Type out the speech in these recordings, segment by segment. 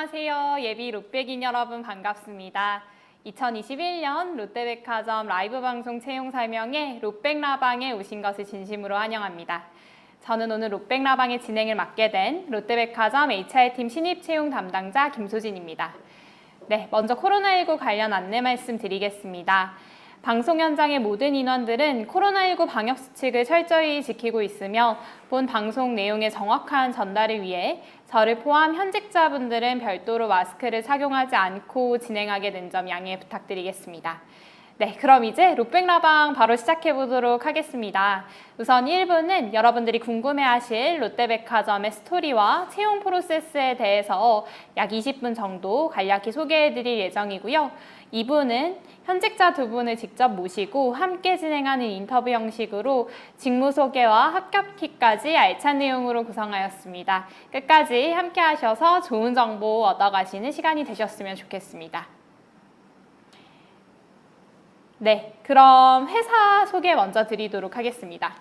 안녕하세요. 예비 롯백인 여러분 반갑습니다. 2021년 롯데백화점 라이브 방송 채용 설명회 롯백라방에 오신 것을 진심으로 환영합니다. 저는 오늘 롯백라방의 진행을 맡게 된 롯데백화점 HR팀 신입 채용 담당자 김소진입니다. 네, 먼저 코로나19 관련 안내 말씀드리겠습니다. 방송 현장의 모든 인원들은 코로나19 방역 수칙을 철저히 지키고 있으며 본 방송 내용의 정확한 전달을 위해 저를 포함 현직자분들은 별도로 마스크를 착용하지 않고 진행하게 된 점 양해 부탁드리겠습니다. 네, 그럼 이제 롯백라방 바로 시작해 보도록 하겠습니다. 우선 1부는 여러분들이 궁금해하실 롯데백화점의 스토리와 채용 프로세스에 대해서 약 20분 정도 간략히 소개해 드릴 예정이고요. 2부는 현직자 두 분을 직접 모시고 함께 진행하는 인터뷰 형식으로 직무 소개와 합격키까지 알찬 내용으로 구성하였습니다. 끝까지 함께 하셔서 좋은 정보 얻어가시는 시간이 되셨으면 좋겠습니다. 네, 그럼 회사 소개 먼저 드리도록 하겠습니다.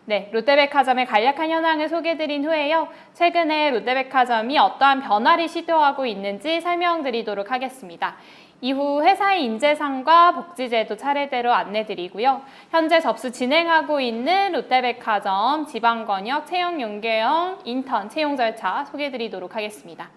네, 롯데백화점의 간략한 현황을 소개드린 후에요. 최근에 롯데백화점이 어떠한 변화를 시도하고 있는지 설명드리도록 하겠습니다. 이후 회사의 인재상과 복지제도 차례대로 안내드리고요. 현재 접수 진행하고 있는 롯데백화점 지방권역 채용 연계형 인턴 채용 절차 소개드리도록 하겠습니다.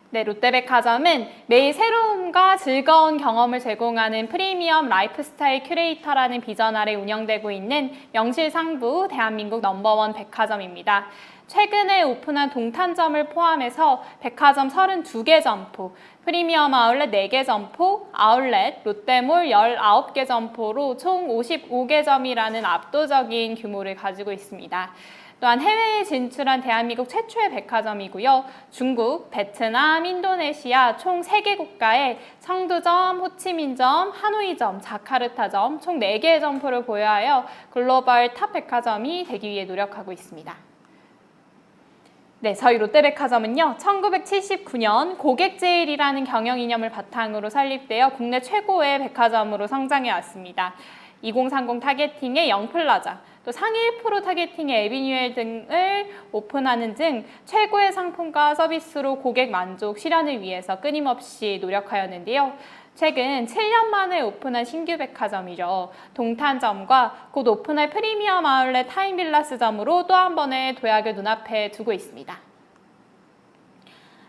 네, 롯데백화점은 매일 새로움과 즐거운 경험을 제공하는 프리미엄 라이프스타일 큐레이터라는 비전 아래 운영되고 있는 명실상부 대한민국 넘버원 백화점입니다. 최근에 오픈한 동탄점을 포함해서 백화점 32개 점포, 프리미엄 아울렛 4개 점포, 아울렛, 롯데몰 19개 점포로 총 55개 점이라는 압도적인 규모를 가지고 있습니다. 또한 해외에 진출한 대한민국 최초의 백화점이고요. 중국, 베트남, 인도네시아 총 3개 국가에 청두점, 호치민점, 하노이점, 자카르타점 총 4개의 점포를 보유하여 글로벌 탑 백화점이 되기 위해 노력하고 있습니다. 네, 저희 롯데백화점은요, 1979년 고객제일이라는 경영 이념을 바탕으로 설립되어 국내 최고의 백화점으로 성장해 왔습니다. 2030 타겟팅의 영플라자, 또 상위 1% 타겟팅의 에비뉴엘 등을 오픈하는 등 최고의 상품과 서비스로 고객 만족 실현을 위해서 끊임없이 노력하였는데요. 최근 7년 만에 오픈한 신규 백화점이죠. 동탄점과 곧 오픈할 프리미엄 아울렛 타임빌라스점으로 또 한 번의 도약을 눈앞에 두고 있습니다.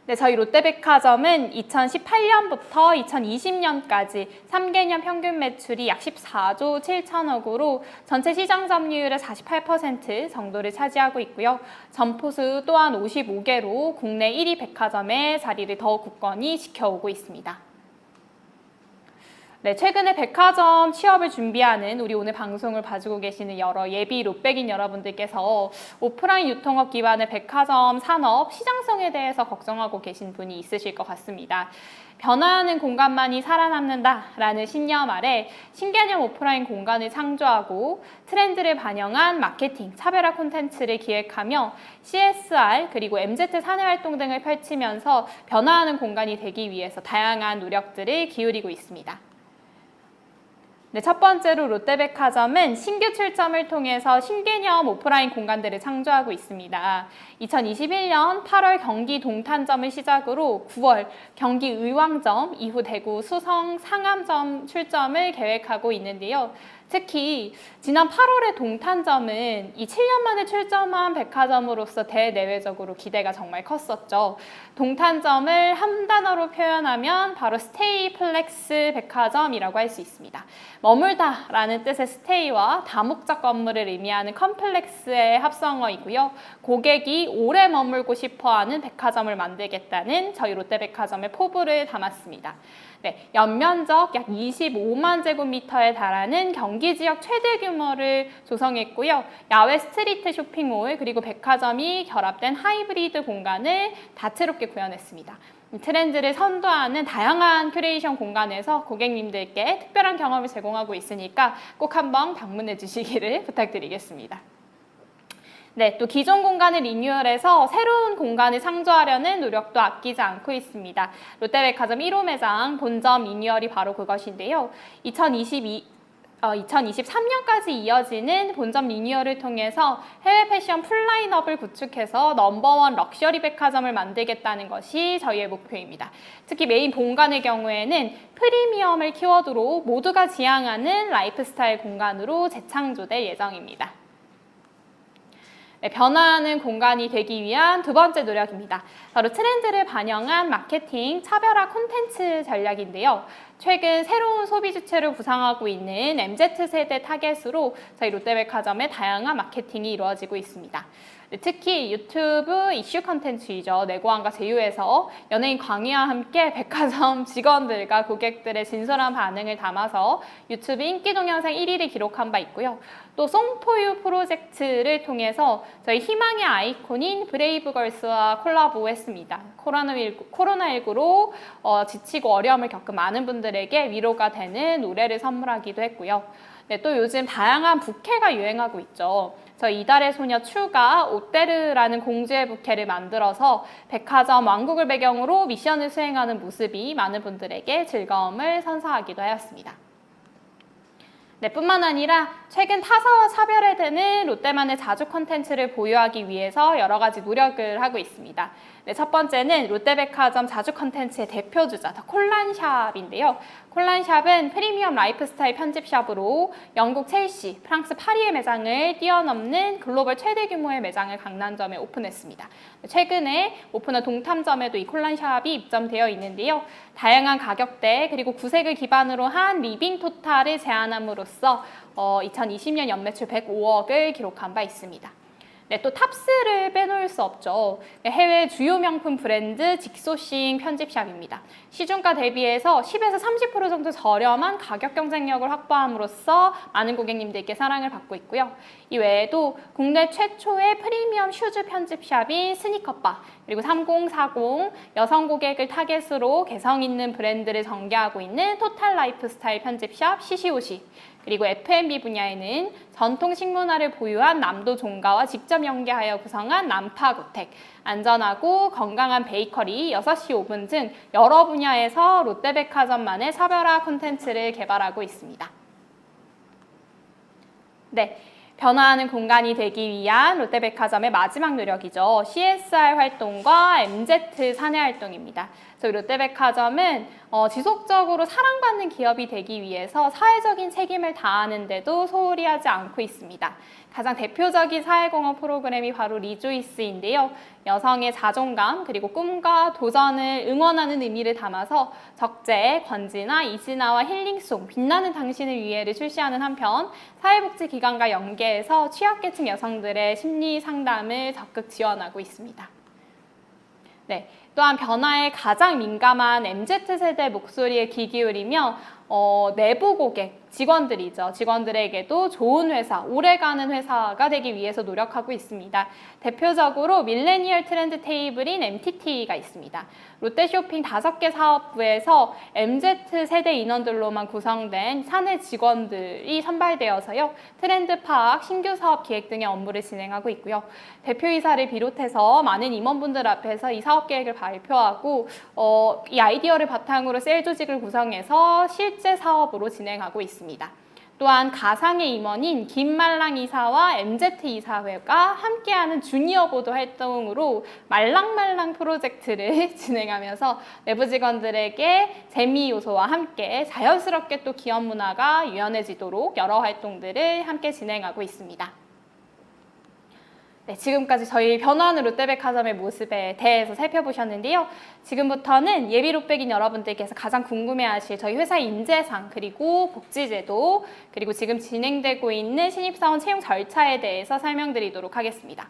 네, 저희 롯데백화점은 2018년부터 2020년까지 3개년 평균 매출이 약 14조 7천억으로 전체 시장 점유율의 48% 정도를 차지하고 있고요. 점포수 또한 55개로 국내 1위 백화점의 자리를 더욱 굳건히 지켜오고 있습니다. 네, 최근에 백화점 취업을 준비하는 우리 오늘 방송을 봐주고 계시는 여러 예비 롯백인 여러분들께서 오프라인 유통업 기반의 백화점 산업 시장성에 대해서 걱정하고 계신 분이 있으실 것 같습니다. 변화하는 공간만이 살아남는다라는 신념 아래 신개념 오프라인 공간을 창조하고 트렌드를 반영한 마케팅, 차별화 콘텐츠를 기획하며 CSR 그리고 MZ 사내 활동 등을 펼치면서 변화하는 공간이 되기 위해서 다양한 노력들을 기울이고 있습니다. 네, 첫 번째로 롯데백화점은 신규 출점을 통해서 신개념 오프라인 공간들을 창조하고 있습니다. 2021년 8월 경기 동탄점을 시작으로 9월 경기 의왕점, 이후 대구 수성 상암점 출점을 계획하고 있는데요. 특히 지난 8월의 동탄점은 이 7년 만에 출점한 백화점으로서 대내외적으로 기대가 정말 컸었죠. 동탄점을 한 단어로 표현하면 바로 스테이 플렉스 백화점이라고 할 수 있습니다. 머물다라는 뜻의 스테이와 다목적 건물을 의미하는 컴플렉스의 합성어이고요. 고객이 오래 머물고 싶어하는 백화점을 만들겠다는 저희 롯데백화점의 포부를 담았습니다. 네, 연면적 약 25만 제곱미터에 달하는 경기 지역 최대 규모를 조성했고요. 야외 스트리트 쇼핑몰 그리고 백화점이 결합된 하이브리드 공간을 다채롭게 구현했습니다. 트렌드를 선도하는 다양한 큐레이션 공간에서 고객님들께 특별한 경험을 제공하고 있으니까 꼭 한번 방문해 주시기를 부탁드리겠습니다. 네, 또 기존 공간을 리뉴얼해서 새로운 공간을 창조하려는 노력도 아끼지 않고 있습니다. 롯데백화점 1호 매장 본점 리뉴얼이 바로 그것인데요. 2023년까지 이어지는 본점 리뉴얼을 통해서 해외 패션 풀라인업을 구축해서 넘버원 럭셔리 백화점을 만들겠다는 것이 저희의 목표입니다. 특히 메인 본관의 경우에는 프리미엄을 키워드로 모두가 지향하는 라이프스타일 공간으로 재창조될 예정입니다. 네, 변화하는 공간이 되기 위한 두 번째 노력입니다. 바로 트렌드를 반영한 마케팅, 차별화 콘텐츠 전략인데요. 최근 새로운 소비 주체를 구상하고 있는 MZ세대 타겟으로 저희 롯데백화점의 다양한 마케팅이 이루어지고 있습니다. 특히 유튜브 이슈 컨텐츠이죠. 내고왕과 제휴에서 연예인 광희와 함께 백화점 직원들과 고객들의 진솔한 반응을 담아서 유튜브 인기 동영상 1위를 기록한 바 있고요. 또 송포유 프로젝트를 통해서 저희 희망의 아이콘인 브레이브걸스와 콜라보했습니다. 코로나19로 지치고 어려움을 겪은 많은 분들에게 위로가 되는 노래를 선물하기도 했고요. 네, 또 요즘 다양한 부캐가 유행하고 있죠. 저희 이달의 소녀 추가 오테르라는 공주의 부캐를 만들어서 백화점 왕국을 배경으로 미션을 수행하는 모습이 많은 분들에게 즐거움을 선사하기도 하였습니다. 네, 뿐만 아니라 최근 타사와 차별화되는 롯데만의 자주 콘텐츠를 보유하기 위해서 여러 가지 노력을 하고 있습니다. 네, 첫 번째는 롯데백화점 자주 콘텐츠의 대표주자 콜란샵인데요. 콜란샵은 프리미엄 라이프스타일 편집샵으로 영국 첼시, 프랑스 파리의 매장을 뛰어넘는 글로벌 최대 규모의 매장을 강남점에 오픈했습니다. 최근에 오픈한 동탐점에도 이 콜란샵이 입점되어 있는데요. 다양한 가격대 그리고 구색을 기반으로 한 리빙 토탈을 제안함으로써 2020년 연매출 105억을 기록한 바 있습니다. 네, 또 탑스를 빼놓을 수 없죠. 해외 주요 명품 브랜드 직소싱 편집샵입니다. 시중가 대비해서 10에서 30% 정도 저렴한 가격 경쟁력을 확보함으로써 많은 고객님들께 사랑을 받고 있고요. 이 외에도 국내 최초의 프리미엄 슈즈 편집샵인 스니커바, 그리고 3040 여성 고객을 타겟으로 개성 있는 브랜드를 전개하고 있는 토탈 라이프스타일 편집샵 시시오시, 그리고 F&B 분야에는 전통 식문화를 보유한 남도 종가와 직접 연계하여 구성한 남파고택, 안전하고 건강한 베이커리 6시 오븐 등 여러 분야에서 롯데백화점만의 차별화 콘텐츠를 개발하고 있습니다. 네. 변화하는 공간이 되기 위한 롯데백화점의 마지막 노력이죠. CSR 활동과 MZ 사내 활동입니다. 저희 롯데백화점은 지속적으로 사랑받는 기업이 되기 위해서 사회적인 책임을 다하는데도 소홀히 하지 않고 있습니다. 가장 대표적인 사회공헌 프로그램이 바로 리조이스인데요. 여성의 자존감 그리고 꿈과 도전을 응원하는 의미를 담아서 적재, 권지나 이진아와 힐링송, 빛나는 당신을 위해를 출시하는 한편 사회복지기관과 연계해서 취약계층 여성들의 심리 상담을 적극 지원하고 있습니다. 네, 또한 변화에 가장 민감한 MZ세대 목소리에 귀 기울이며 내부 고객, 직원들이죠. 직원들에게도 좋은 회사, 오래가는 회사가 되기 위해서 노력하고 있습니다. 대표적으로 밀레니얼 트렌드 테이블인 MTT가 있습니다. 롯데쇼핑 5개 사업부에서 MZ세대 인원들로만 구성된 사내 직원들이 선발되어서요. 트렌드 파악, 신규 사업 기획 등의 업무를 진행하고 있고요. 대표이사를 비롯해서 많은 임원분들 앞에서 이 사업 계획을 발표하고 이 아이디어를 바탕으로 셀 조직을 구성해서 실제 사업으로 진행하고 있습니다. 또한 가상의 임원인 김말랑 이사와 MZ 이사회가 함께하는 주니어 보드 활동으로 말랑말랑 프로젝트를 진행하면서 내부 직원들에게 재미 요소와 함께 자연스럽게 또 기업 문화가 유연해지도록 여러 활동들을 함께 진행하고 있습니다. 네, 지금까지 저희 변화하는 롯데백화점의 모습에 대해서 살펴보셨는데요. 지금부터는 예비 롯백인 여러분들께서 가장 궁금해하실 저희 회사의 인재상, 그리고 복지제도, 그리고 지금 진행되고 있는 신입사원 채용 절차에 대해서 설명드리도록 하겠습니다.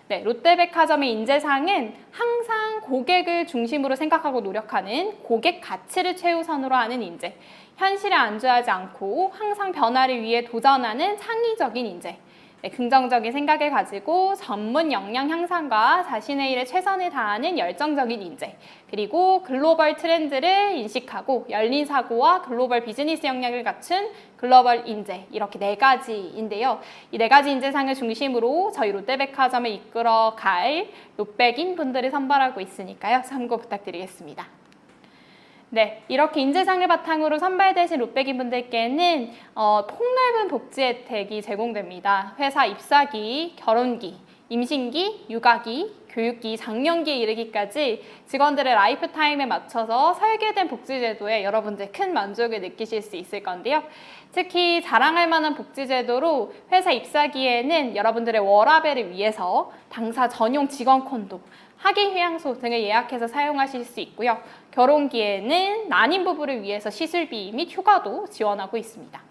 네, 롯데백화점의 인재상은 항상 고객을 중심으로 생각하고 노력하는 고객 가치를 최우선으로 하는 인재, 현실에 안주하지 않고 항상 변화를 위해 도전하는 창의적인 인재, 네, 긍정적인 생각을 가지고 전문 역량 향상과 자신의 일에 최선을 다하는 열정적인 인재, 그리고 글로벌 트렌드를 인식하고 열린 사고와 글로벌 비즈니스 역량을 갖춘 글로벌 인재, 이렇게 4가지인데요. 이 4가지 인재상을 중심으로 저희 롯데백화점을 이끌어갈 롯백인 분들을 선발하고 있으니까요. 참고 부탁드리겠습니다. 네, 이렇게 인재상을 바탕으로 선발되신 롯백인 분들께는 폭넓은 복지 혜택이 제공됩니다. 회사 입사기, 결혼기, 임신기, 육아기, 교육기, 장년기에 이르기까지 직원들의 라이프 타임에 맞춰서 설계된 복지제도에 여러분들 큰 만족을 느끼실 수 있을 건데요. 특히 자랑할 만한 복지제도로 회사 입사기에는 여러분들의 워라밸을 위해서 당사 전용 직원 콘도, 학위 휴양소 등을 예약해서 사용하실 수 있고요. 결혼기에는 난임 부부를 위해서 시술비 및 휴가도 지원하고 있습니다.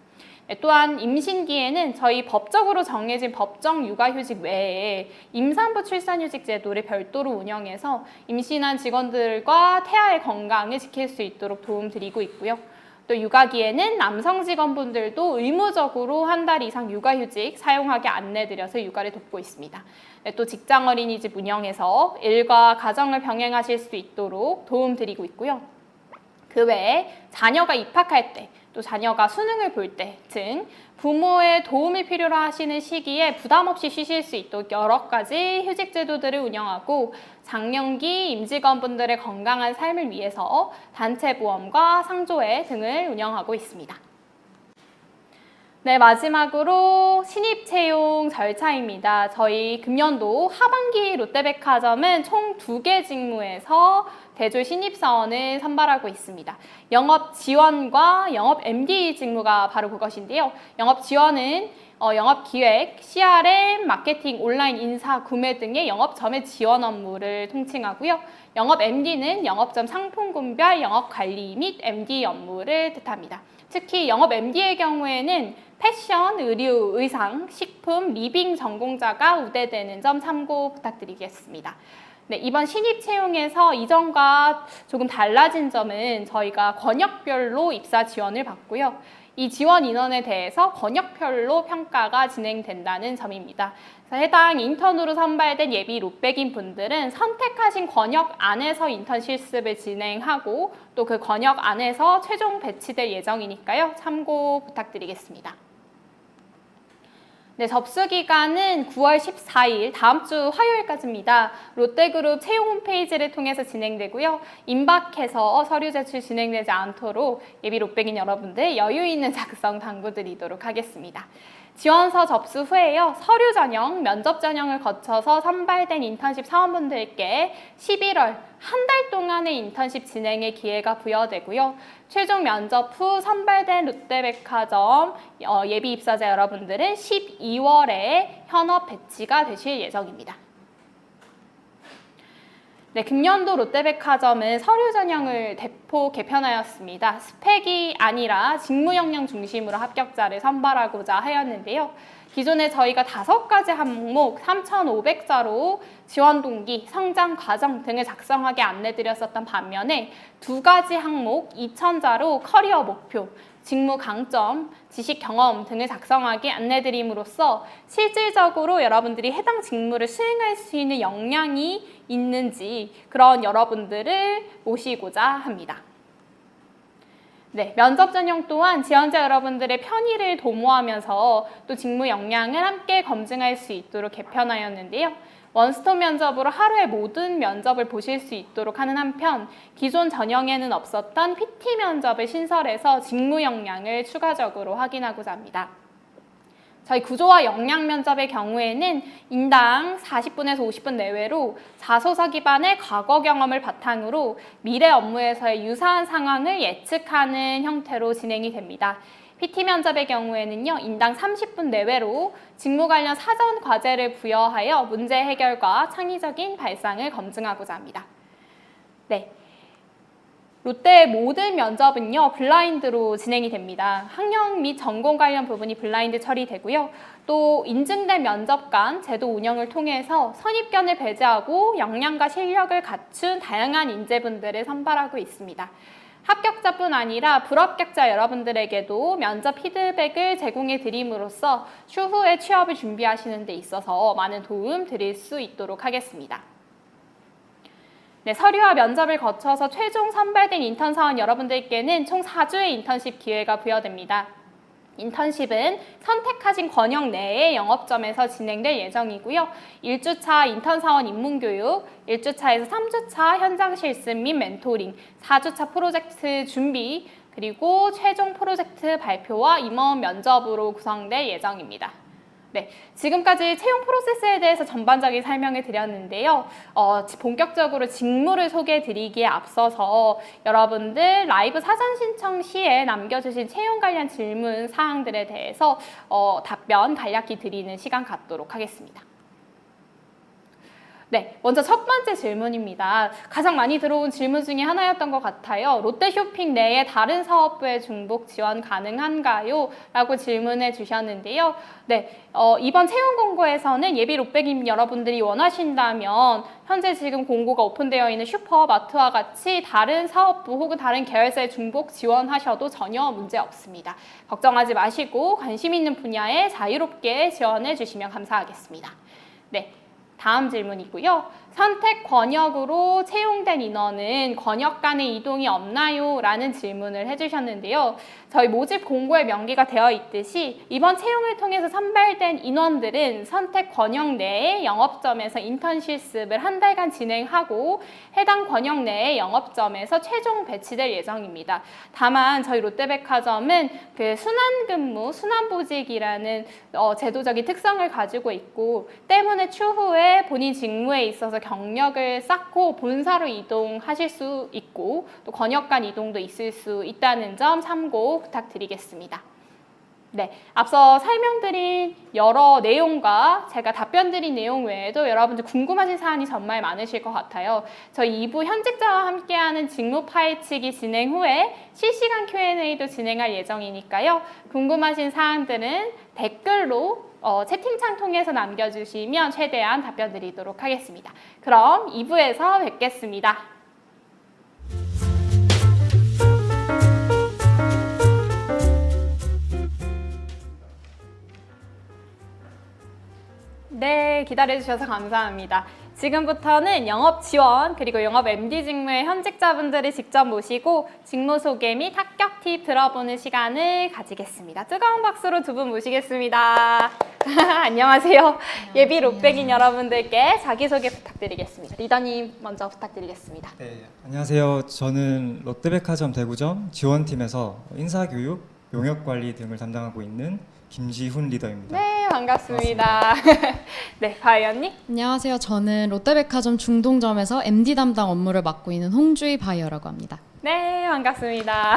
네, 또한 임신기에는 저희 법적으로 정해진 법정 육아휴직 외에 임산부 출산휴직 제도를 별도로 운영해서 임신한 직원들과 태아의 건강을 지킬 수 있도록 도움드리고 있고요. 또 육아기에는 남성 직원분들도 의무적으로 한 달 이상 육아휴직 사용하게 안내드려서 육아를 돕고 있습니다. 네, 또 직장 어린이집 운영해서 일과 가정을 병행하실 수 있도록 도움드리고 있고요. 그 외에 자녀가 입학할 때, 또 자녀가 수능을 볼 때 등 부모의 도움이 필요로 하시는 시기에 부담 없이 쉬실 수 있도록 여러 가지 휴직 제도들을 운영하고 장년기 임직원분들의 건강한 삶을 위해서 단체 보험과 상조회 등을 운영하고 있습니다. 네, 마지막으로 신입 채용 절차입니다. 저희 금년도 하반기 롯데백화점은 총 2개 직무에서 대졸 신입사원을 선발하고 있습니다. 영업 지원과 영업 MD 직무가 바로 그것인데요. 영업 지원은 영업 기획, CRM, 마케팅, 온라인 인사, 구매 등의 영업점의 지원 업무를 통칭하고요. 영업 MD는 영업점 상품 분별, 영업 관리 및 MD 업무를 뜻합니다. 특히 영업 MD의 경우에는 패션, 의류, 의상, 식품, 리빙 전공자가 우대되는 점 참고 부탁드리겠습니다. 네, 이번 신입 채용에서 이전과 조금 달라진 점은 저희가 권역별로 입사 지원을 받고요. 이 지원 인원에 대해서 권역별로 평가가 진행된다는 점입니다. 해당 인턴으로 선발된 예비 롯백인 분들은 선택하신 권역 안에서 인턴 실습을 진행하고 또 그 권역 안에서 최종 배치될 예정이니까요. 참고 부탁드리겠습니다. 네, 접수 기간은 9월 14일 다음 주 화요일까지입니다. 롯데그룹 채용 홈페이지를 통해서 진행되고요. 임박해서 서류 제출 진행되지 않도록 예비 롯백인 여러분들 여유 있는 작성 당부드리도록 하겠습니다. 지원서 접수 후에요. 서류 전형, 면접 전형을 거쳐서 선발된 인턴십 사원분들께 11월 한 달 동안의 인턴십 진행의 기회가 부여되고요. 최종 면접 후 선발된 롯데백화점 예비 입사자 여러분들은 12월에 현업 배치가 되실 예정입니다. 네, 금년도 롯데백화점은 서류 전형을 대폭 개편하였습니다. 스펙이 아니라 직무 역량 중심으로 합격자를 선발하고자 하였는데요. 기존에 저희가 5가지 항목 3,500자로 지원 동기, 성장 과정 등을 작성하게 안내드렸었던 반면에 2가지 항목 2,000자로 커리어 목표, 직무 강점, 지식 경험 등을 작성하게 안내드림으로써 실질적으로 여러분들이 해당 직무를 수행할 수 있는 역량이 있는지 그런 여러분들을 모시고자 합니다. 네, 면접 전형 또한 지원자 여러분들의 편의를 도모하면서 또 직무 역량을 함께 검증할 수 있도록 개편하였는데요. 원스톱 면접으로 하루에 모든 면접을 보실 수 있도록 하는 한편 기존 전형에는 없었던 PT 면접을 신설해서 직무 역량을 추가적으로 확인하고자 합니다. 저희 구조화 역량 면접의 경우에는 인당 40분에서 50분 내외로 자소서 기반의 과거 경험을 바탕으로 미래 업무에서의 유사한 상황을 예측하는 형태로 진행이 됩니다. PT 면접의 경우에는요, 인당 30분 내외로 직무 관련 사전 과제를 부여하여 문제 해결과 창의적인 발상을 검증하고자 합니다. 네. 롯데의 모든 면접은요, 블라인드로 진행이 됩니다. 학력 및 전공 관련 부분이 블라인드 처리되고요. 또 인증된 면접관 제도 운영을 통해서 선입견을 배제하고 역량과 실력을 갖춘 다양한 인재분들을 선발하고 있습니다. 합격자뿐 아니라 불합격자 여러분들에게도 면접 피드백을 제공해 드림으로써 추후에 취업을 준비하시는 데 있어서 많은 도움 드릴 수 있도록 하겠습니다. 네, 서류와 면접을 거쳐서 최종 선발된 인턴 사원 여러분들께는 총 4주의 인턴십 기회가 부여됩니다. 인턴십은 선택하신 권역 내의 영업점에서 진행될 예정이고요. 1주차 인턴 사원 입문교육, 1주차에서 3주차 현장 실습 및 멘토링, 4주차 프로젝트 준비, 그리고 최종 프로젝트 발표와 임원 면접으로 구성될 예정입니다. 네, 지금까지 채용 프로세스에 대해서 전반적인 설명을 드렸는데요. 본격적으로 직무를 소개해 드리기에 앞서서 여러분들 라이브 사전 신청 시에 남겨주신 채용 관련 질문 사항들에 대해서 답변 간략히 드리는 시간 갖도록 하겠습니다. 네, 먼저 첫 번째 질문입니다. 가장 많이 들어온 질문 중에 하나였던 것 같아요. 롯데쇼핑 내에 다른 사업부에 중복 지원 가능한가요? 라고 질문해 주셨는데요. 네, 이번 채용 공고에서는 예비 롯백인 여러분들이 원하신다면 현재 지금 공고가 오픈되어 있는 슈퍼, 마트와 같이 다른 사업부 혹은 다른 계열사에 중복 지원하셔도 전혀 문제 없습니다. 걱정하지 마시고 관심 있는 분야에 자유롭게 지원해 주시면 감사하겠습니다. 네. 다음 질문이고요. 선택 권역으로 채용된 인원은 권역 간의 이동이 없나요? 라는 질문을 해주셨는데요. 저희 모집 공고에 명기가 되어 있듯이 이번 채용을 통해서 선발된 인원들은 선택 권역 내의 영업점에서 인턴 실습을 한 달간 진행하고 해당 권역 내의 영업점에서 최종 배치될 예정입니다. 다만 저희 롯데백화점은 그 순환근무, 순환보직이라는 제도적인 특성을 가지고 있고 때문에 추후에 본인 직무에 있어서 경력을 쌓고 본사로 이동하실 수 있고 또 권역 간 이동도 있을 수 있다는 점 참고 부탁드리겠습니다. 네, 앞서 설명드린 여러 내용과 제가 답변 드린 내용 외에도 여러분들 궁금하신 사안이 정말 많으실 것 같아요. 저희 2부 현직자와 함께하는 직무 파헤치기 진행 후에 실시간 Q&A도 진행할 예정이니까요. 궁금하신 사항들은 댓글로 채팅창 통해서 남겨주시면 최대한 답변 드리도록 하겠습니다. 그럼 2부에서 뵙겠습니다. 네, 기다려주셔서 감사합니다. 지금부터는 영업 지원 그리고 영업 MD 직무의 현직자분들을 직접 모시고 직무 소개 및 합격 팁 들어보는 시간을 가지겠습니다. 뜨거운 박수로 두 분 모시겠습니다. 안녕하세요. 예비 롯백인 여러분들께 자기소개 부탁드리겠습니다. 리더님 먼저 부탁드리겠습니다. 네, 안녕하세요. 저는 롯데백화점 대구점 지원팀에서 인사교육, 용역관리 등을 담당하고 있는 김지훈 리더입니다. 네, 반갑습니다. 네, 바이언님. 안녕하세요. 저는 롯데백화점 중동점에서 MD 담당 업무를 맡고 있는 홍주희 바이어라고 합니다. 네, 반갑습니다.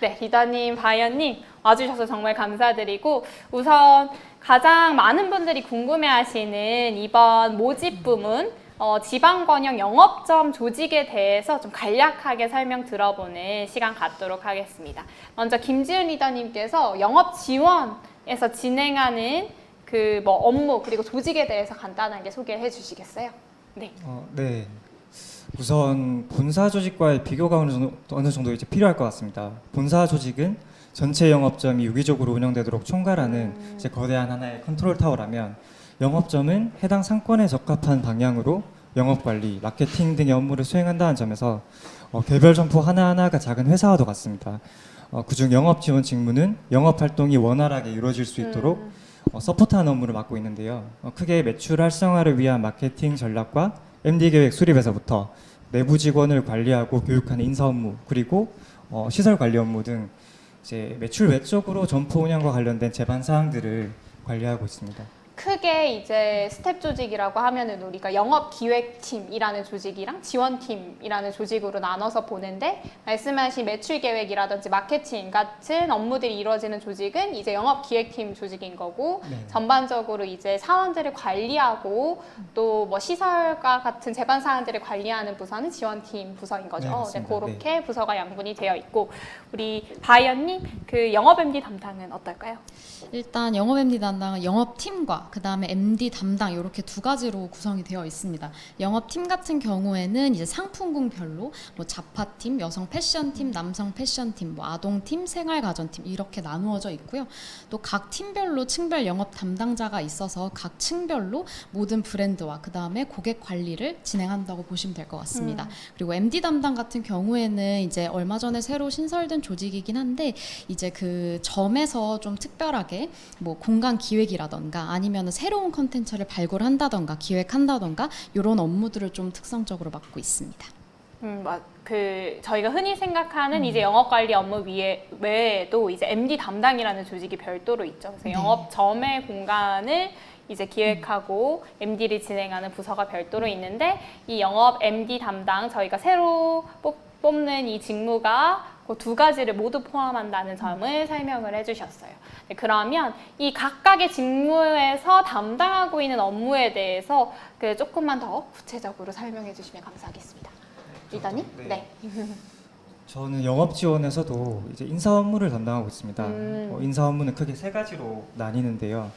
네, 리더님, 바이언님 와주셔서 정말 감사드리고 우선 가장 많은 분들이 궁금해하시는 이번 모집 부문 지방권역 영업점 조직에 대해서 좀 간략하게 설명 들어보는 시간 갖도록 하겠습니다. 먼저 김지은 리더님께서 영업 지원에서 진행하는 그 업무 그리고 조직에 대해서 간단하게 소개해 주시겠어요? 네. 네. 우선 본사 조직과의 비교가 어느 정도 이제 필요할 것 같습니다. 본사 조직은 전체 영업점이 유기적으로 운영되도록 총괄하는 이제 거대한 하나의 컨트롤 타워라면 영업점은 해당 상권에 적합한 방향으로 영업관리, 마케팅 등의 업무를 수행한다는 점에서 개별 점포 하나하나가 작은 회사와도 같습니다. 그중 영업 지원 직무는 영업 활동이 원활하게 이루어질 수 있도록 서포트하는 업무를 맡고 있는데요. 크게 매출 활성화를 위한 마케팅 전략과 MD 계획 수립에서부터 내부 직원을 관리하고 교육하는 인사 업무, 그리고 시설 관리 업무 등 이제 매출 외적으로 점포 운영과 관련된 제반 사항들을 관리하고 있습니다. 크게 이제 스텝 조직이라고 하면은 우리가 영업기획팀이라는 조직이랑 지원팀이라는 조직으로 나눠서 보는데 말씀하신 매출 계획이라든지 마케팅 같은 업무들이 이루어지는 조직은 이제 영업기획팀 조직인 거고 네. 전반적으로 이제 사원들을 관리하고 또 뭐 시설과 같은 제반 사항들을 관리하는 부서는 지원팀 부서인 거죠. 네, 맞습니다. 그렇게 부서가 양분이 되어 있고 우리 바이언님 그 영업 MD 담당은 어떨까요? 일단 영업 MD 담당은 영업팀과 부서와 그다음에 MD 담당 이렇게 두 가지로 구성이 되어 있습니다. 영업팀 같은 경우에는 이제 상품군별로 뭐 잡화팀, 여성 패션팀, 남성 패션팀, 뭐 아동팀, 생활가전팀 이렇게 나누어져 있고요. 또 각 팀별로 층별 영업 담당자가 있어서 각 층별로 모든 브랜드와 그다음에 고객 관리를 진행한다고 보시면 될 것 같습니다. 그리고 MD 담당 같은 경우에는 이제 얼마 전에 새로 신설된 조직이긴 한데 이제 그 점에서 좀 특별하게 뭐 공간 기획이라던가 아니면 새로운 컨텐츠를 발굴한다던가 기획한다던가 이런 업무들을 좀 특성적으로 맡고 있습니다. 그 저희가 흔히 생각하는 이제 영업 관리 업무 외에도 이제 MD 담당이라는 조직이 별도로 있죠. 그래서 네. 영업점의 공간을 이제 기획하고 MD를 진행하는 부서가 별도로 있는데 이 영업 MD 담당 저희가 새로 뽑는 이 직무가 그 두 가지를 모두 포함한다는 점을 설명을 해주셨어요. 네, 그러면 이 각각의 직무에서 담당하고 있는 업무에 대해서 그 조금만 더 구체적으로 설명해 주시면 감사하겠습니다. 리더님? 네. 저는 영업 지원에서도 이제 인사 업무를 담당하고 있습니다. 인사 업무는 크게 세 가지로 나뉘는데요.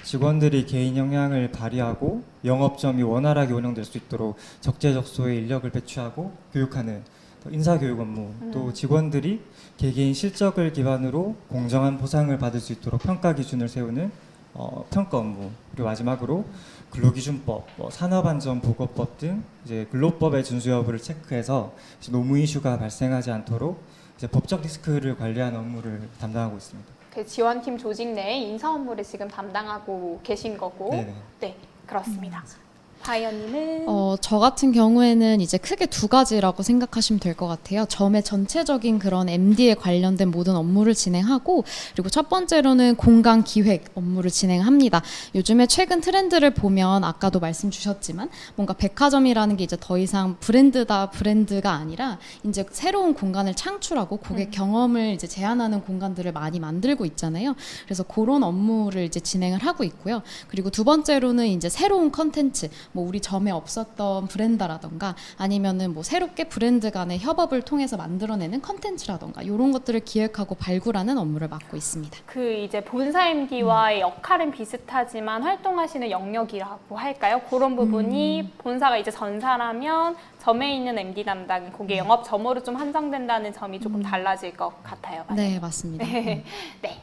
직원들이 개인 역량을 발휘하고 영업점이 원활하게 운영될 수 있도록 적재적소에 인력을 배치하고 교육하는 인사교육 업무, 또 직원들이 개개인 실적을 기반으로 공정한 보상을 받을 수 있도록 평가 기준을 세우는 평가 업무, 그리고 마지막으로 근로기준법, 산업안전보건법 등 이제 근로법의 준수 여부를 체크해서 이제 노무 이슈가 발생하지 않도록 이제 법적 리스크를 관리하는 업무를 담당하고 있습니다. 그 지원팀 조직 내에 인사 업무를 지금 담당하고 계신 거고, 네네. 네, 그렇습니다. 바이언님은 저 같은 경우에는 이제 크게 두 가지라고 생각하시면 될 것 같아요. 점의 전체적인 그런 MD에 관련된 모든 업무를 진행하고 그리고 첫 번째로는 공간 기획 업무를 진행합니다. 요즘에 최근 트렌드를 보면 아까도 말씀 주셨지만 뭔가 백화점이라는 게 이제 더 이상 브랜드가 아니라 이제 새로운 공간을 창출하고 고객 경험을 이제 제한하는 공간들을 많이 만들고 있잖아요. 그래서 그런 업무를 이제 진행을 하고 있고요. 그리고 두 번째로는 이제 새로운 컨텐츠 뭐 우리 점에 없었던 브랜드라던가 아니면은 뭐 새롭게 브랜드 간의 협업을 통해서 만들어내는 컨텐츠라던가 이런 것들을 기획하고 발굴하는 업무를 맡고 있습니다. 그 이제 본사 MD와의 역할은 비슷하지만 활동하시는 영역이라고 할까요? 그런 부분이 본사가 이제 전사라면 점에 있는 MD 담당은 거기에 영업 점으로 좀 한정된다는 점이 조금 달라질 것 같아요. 맞아요? 네, 맞습니다. 네,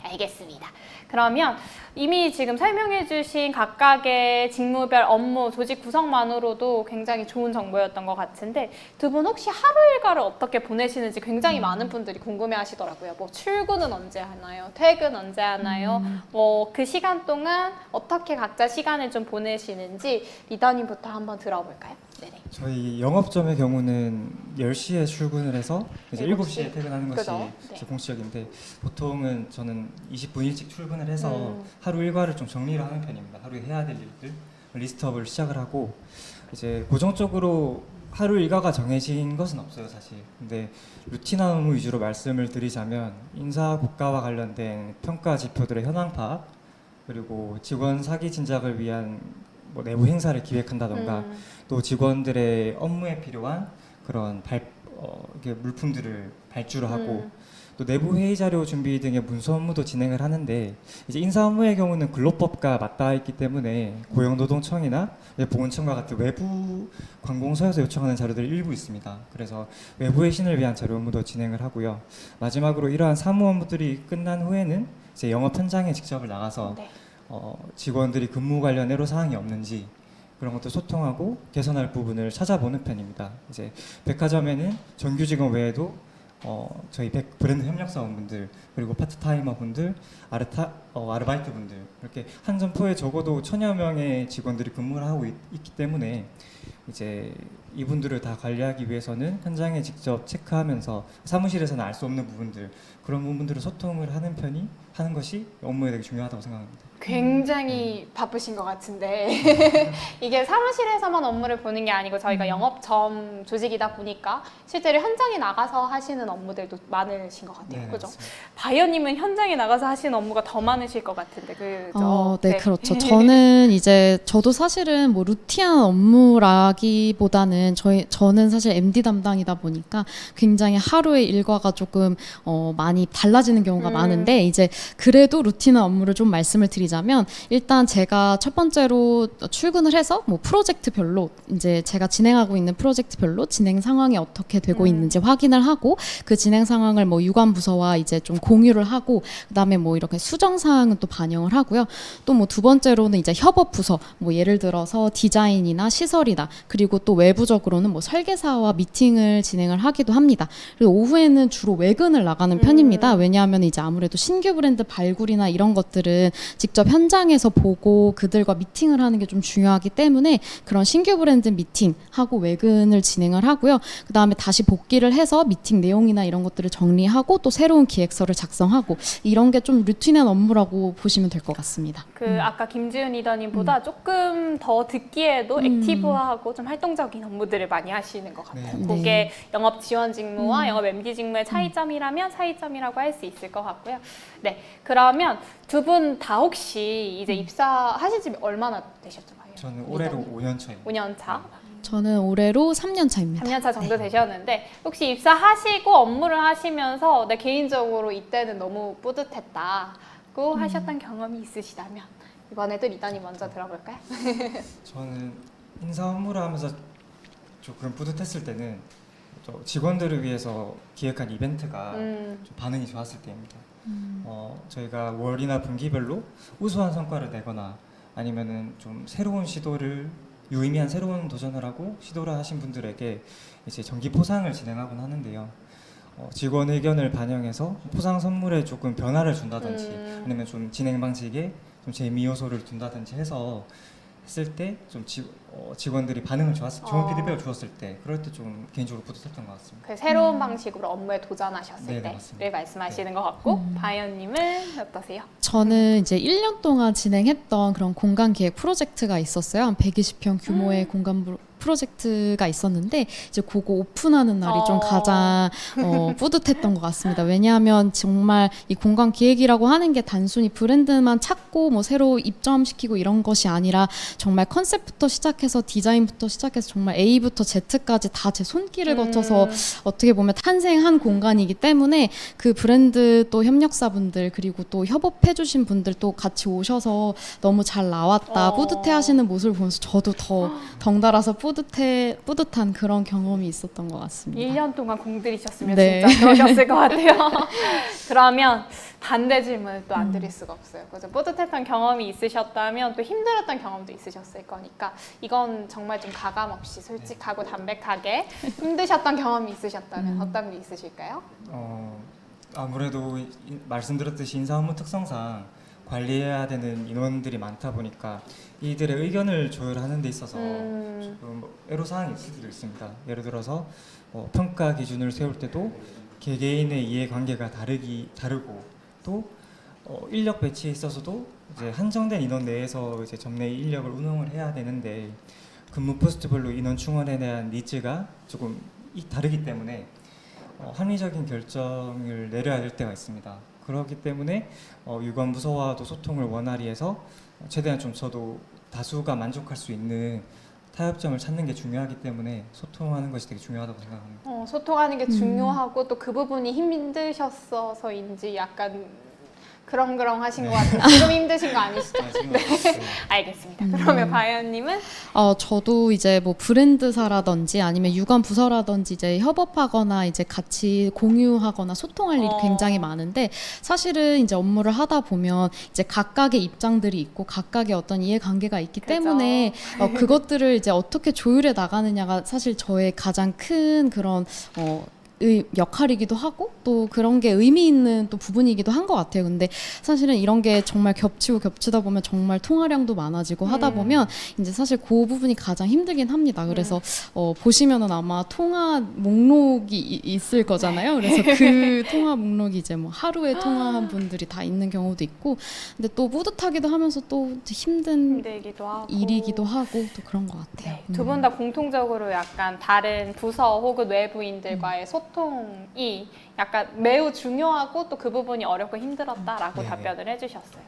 알겠습니다. 그러면 이미 지금 설명해 주신 각각의 직무별 업무, 조직 구성만으로도 굉장히 좋은 정보였던 것 같은데 두 분 혹시 하루 일과를 어떻게 보내시는지 굉장히 많은 분들이 궁금해 하시더라고요. 뭐 출근은 언제 하나요? 퇴근 언제 하나요? 뭐 그 시간 동안 어떻게 각자 시간을 좀 보내시는지 리더님부터 한번 들어볼까요? 네네. 저희 영업점의 경우는 10시에 출근을 해서 이제 7시? 7시에 퇴근하는 것이 그죠? 네. 제 공식적인데 보통은 저는 20분 일찍 출근을 해서 하루 일과를 좀 정리를 하는 편입니다. 하루에 해야 될 일들 리스트업을 시작을 하고 이제 고정적으로 하루 일과가 정해진 것은 없어요, 사실. 근데 루틴한 업무 위주로 말씀을 드리자면 인사 고과와 관련된 평가 지표들의 현황 파악 그리고 직원 사기 진작을 위한 뭐 내부 행사를 기획한다던가 또 직원들의 업무에 필요한 그런 이렇게 물품들을 발주를 하고 또 내부 회의 자료 준비 등의 문서 업무도 진행을 하는데 이제 인사 업무의 경우는 근로법과 맞닿아 있기 때문에 고용노동청이나 보건청과 같은 외부 관공서에서 요청하는 자료들이 일부 있습니다. 그래서 외부 회신을 위한 자료 업무도 진행을 하고요. 마지막으로 이러한 사무 업무들이 끝난 후에는 이제 영업 현장에 직접 나가서 네. 직원들이 근무 관련 애로 사항이 없는지 그런 것도 소통하고 개선할 부분을 찾아보는 편입니다. 이제 백화점에는 정규 직원 외에도 저희 브랜드 협력 사원분들 그리고 파트타이머 분들, 아르바이트 분들 이렇게 한 점포에 적어도 1000여 명의 직원들이 근무를 하고 있기 때문에 이제 이분들을 다 관리하기 위해서는 현장에 직접 체크하면서 사무실에서는 알 수 없는 부분들 그런 부분들을 소통을 하는 것이 업무에 되게 중요하다고 생각합니다. 굉장히 바쁘신 것 같은데 이게 사무실에서만 업무를 보는 게 아니고 저희가 영업점 조직이다 보니까 실제로 현장에 나가서 하시는 업무들도 많으신 것 같아요. 네, 그죠? 맞습니다. 바이언님은 현장에 나가서 하시는 업무가 더 많으실 것 같은데 그죠? 네, 그렇죠. 저는 이제 저도 사실은 뭐 루틴한 업무라기보다는 경우에는 저는 사실 MD 담당이다 보니까 굉장히 하루의 일과가 조금 많이 달라지는 경우가 많은데 이제 그래도 루틴한 업무를 좀 말씀을 드리자면 일단 제가 첫 번째로 출근을 해서 뭐 프로젝트별로 이제 제가 진행하고 있는 프로젝트별로 진행 상황이 어떻게 되고 있는지 확인을 하고 그 진행 상황을 뭐 유관 부서와 이제 좀 공유를 하고 그다음에 뭐 이렇게 수정 사항은 또 반영을 하고요. 또 뭐 두 번째로는 이제 협업 부서 뭐 예를 들어서 디자인이나 시설이나 그리고 또 외부적으로는 뭐 설계사와 미팅을 진행을 하기도 합니다. 그리고 오후에는 주로 외근을 나가는 편입니다. 왜냐하면 이제 아무래도 신규 브랜드 발굴이나 이런 것들은 직접 현장에서 보고 그들과 미팅을 하는 게 좀 중요하기 때문에 그런 신규 브랜드 미팅하고 외근을 진행을 하고요. 그 다음에 다시 복귀를 해서 미팅 내용이나 이런 것들을 정리하고 또 새로운 기획서를 작성하고 이런 게 좀 루틴한 업무라고 보시면 될 것 같습니다. 아까 김지은 리더님보다 조금 더 듣기에도 액티브하고 좀 활동적인 업무들을 많이 하시는 것 같아요. 네. 그게 영업 지원 직무와 영업 MD 직무의 차이점이라면 차이점이라고 할 수 있을 것 같고요. 네, 그러면 두 분 다 혹시 이제 입사하신 지 얼마나 되셨죠? 저는 올해로 5년 차예요. 5년 차. 저는 올해로 3년 차입니다. 3년 차 정도 되셨는데 혹시 입사하시고 업무를 하시면서 내 개인적으로 이때는 너무 뿌듯했다고 하셨던 경험이 있으시다면 이번에도 리더님 먼저 들어볼까요? 저는 인사 업무를 하면서 조금 뿌듯했을 때는 직원들을 위해서 기획한 이벤트가 좀 반응이 좋았을 때입니다. 저희가 월이나 분기별로 우수한 성과를 내거나 아니면은 좀 새로운 시도를 유의미한 새로운 도전을 하고 시도를 하신 분들에게 이제 정기 포상을 진행하곤 하는데요. 직원 의견을 반영해서 포상 선물에 조금 변화를 준다든지 아니면 좀 진행 방식에 좀 재미 요소를 둔다든지 해서 했을 때 좀 직원들이 반응을 좋은 피드백을 주었을 때 그럴 때 좀 개인적으로 뿌듯했던 것 같습니다. 그 새로운 방식으로 업무에 도전하셨을 네, 때를 맞습니다. 말씀하시는 것 같고 바이언님은 어떠세요? 저는 이제 1년 동안 진행했던 그런 공간 기획 프로젝트가 있었어요. 한 120평 규모의 공간 프로젝트가 있었는데 이제 그거 오픈하는 날이 좀 가장 뿌듯했던 것 같습니다. 왜냐하면 정말 이 공간 기획이라고 하는 게 단순히 브랜드만 찾고 뭐 새로 입점시키고 이런 것이 아니라 정말 컨셉부터 시작해서 디자인부터 시작해서 정말 A부터 Z까지 다 제 손길을 거쳐서 어떻게 보면 탄생한 공간이기 때문에 그 브랜드 또 협력사분들 그리고 또 협업해주신 분들 또 같이 오셔서 너무 잘 나왔다 뿌듯해하시는 모습을 보면서 저도 더 덩달아서 뿌듯한 그런 경험이 있었던 것 같습니다. 1년 동안 공들이셨으면 네. 진짜 그러셨을 것 같아요. 그러면 반대 질문을 또 안 드릴 수가 없어요. 그래서 뿌듯했던 경험이 있으셨다면 또 힘들었던 경험도 있으셨을 거니까 이건 정말 좀 가감 없이 솔직하고 담백하게 힘드셨던 경험이 있으셨다면 어떤 게 있으실까요? 아무래도 말씀드렸듯이 인사 업무 특성상 관리해야 되는 인원들이 많다 보니까 이들의 의견을 조율하는 데 있어서 조금 애로사항이 있을 수도 있습니다. 예를 들어서 평가 기준을 세울 때도 개개인의 이해관계가 다르고 또 인력 배치에 있어서도 이제 한정된 인원 내에서 이제 점내 인력을 운영을 해야 되는데 근무 포스트별로 인원 충원에 대한 니즈가 조금 다르기 때문에 합리적인 결정을 내려야 될 때가 있습니다. 그렇기 때문에 유관 부서와도 소통을 원활히 해서 최대한 좀 저도 다수가 만족할 수 있는 타협점을 찾는 게 중요하기 때문에 소통하는 것이 되게 중요하다고 생각합니다. 소통하는 게 중요하고 또 그 부분이 힘드셨어서인지 약간 그렁그렁 하신 것 같은데 지금 힘드신 거 아니시죠? 네. 알겠습니다. 그러면 바이언님은? 저도 이제 뭐 브랜드사라든지 아니면 유관 부서라든지 이제 협업하거나 이제 같이 공유하거나 소통할 일이 굉장히 많은데 사실은 이제 업무를 하다 보면 이제 각각의 입장들이 있고 각각의 어떤 이해관계가 있기 때문에 그것들을 이제 어떻게 조율해 나가느냐가 사실 저의 가장 큰 그런 역할이기도 하고 또 그런 게 의미 있는 또 부분이기도 한 것 같아요. 근데 사실은 이런 게 정말 겹치다 보면 정말 통화량도 많아지고 하다 보면 이제 사실 그 부분이 가장 힘들긴 합니다. 그래서 보시면은 아마 통화 목록이 있을 거잖아요. 그래서 그 통화 목록이 이제 뭐 하루에 통화한 분들이 다 있는 경우도 있고 근데 또 뿌듯하기도 하면서 또 힘들기도 하고 일이기도 하고 또 그런 것 같아요. 두 분 다 공통적으로 약간 다른 부서 혹은 외부인들과의 소통이 약간 매우 중요하고 또 그 부분이 어렵고 힘들었다라고 네네. 답변을 해주셨어요.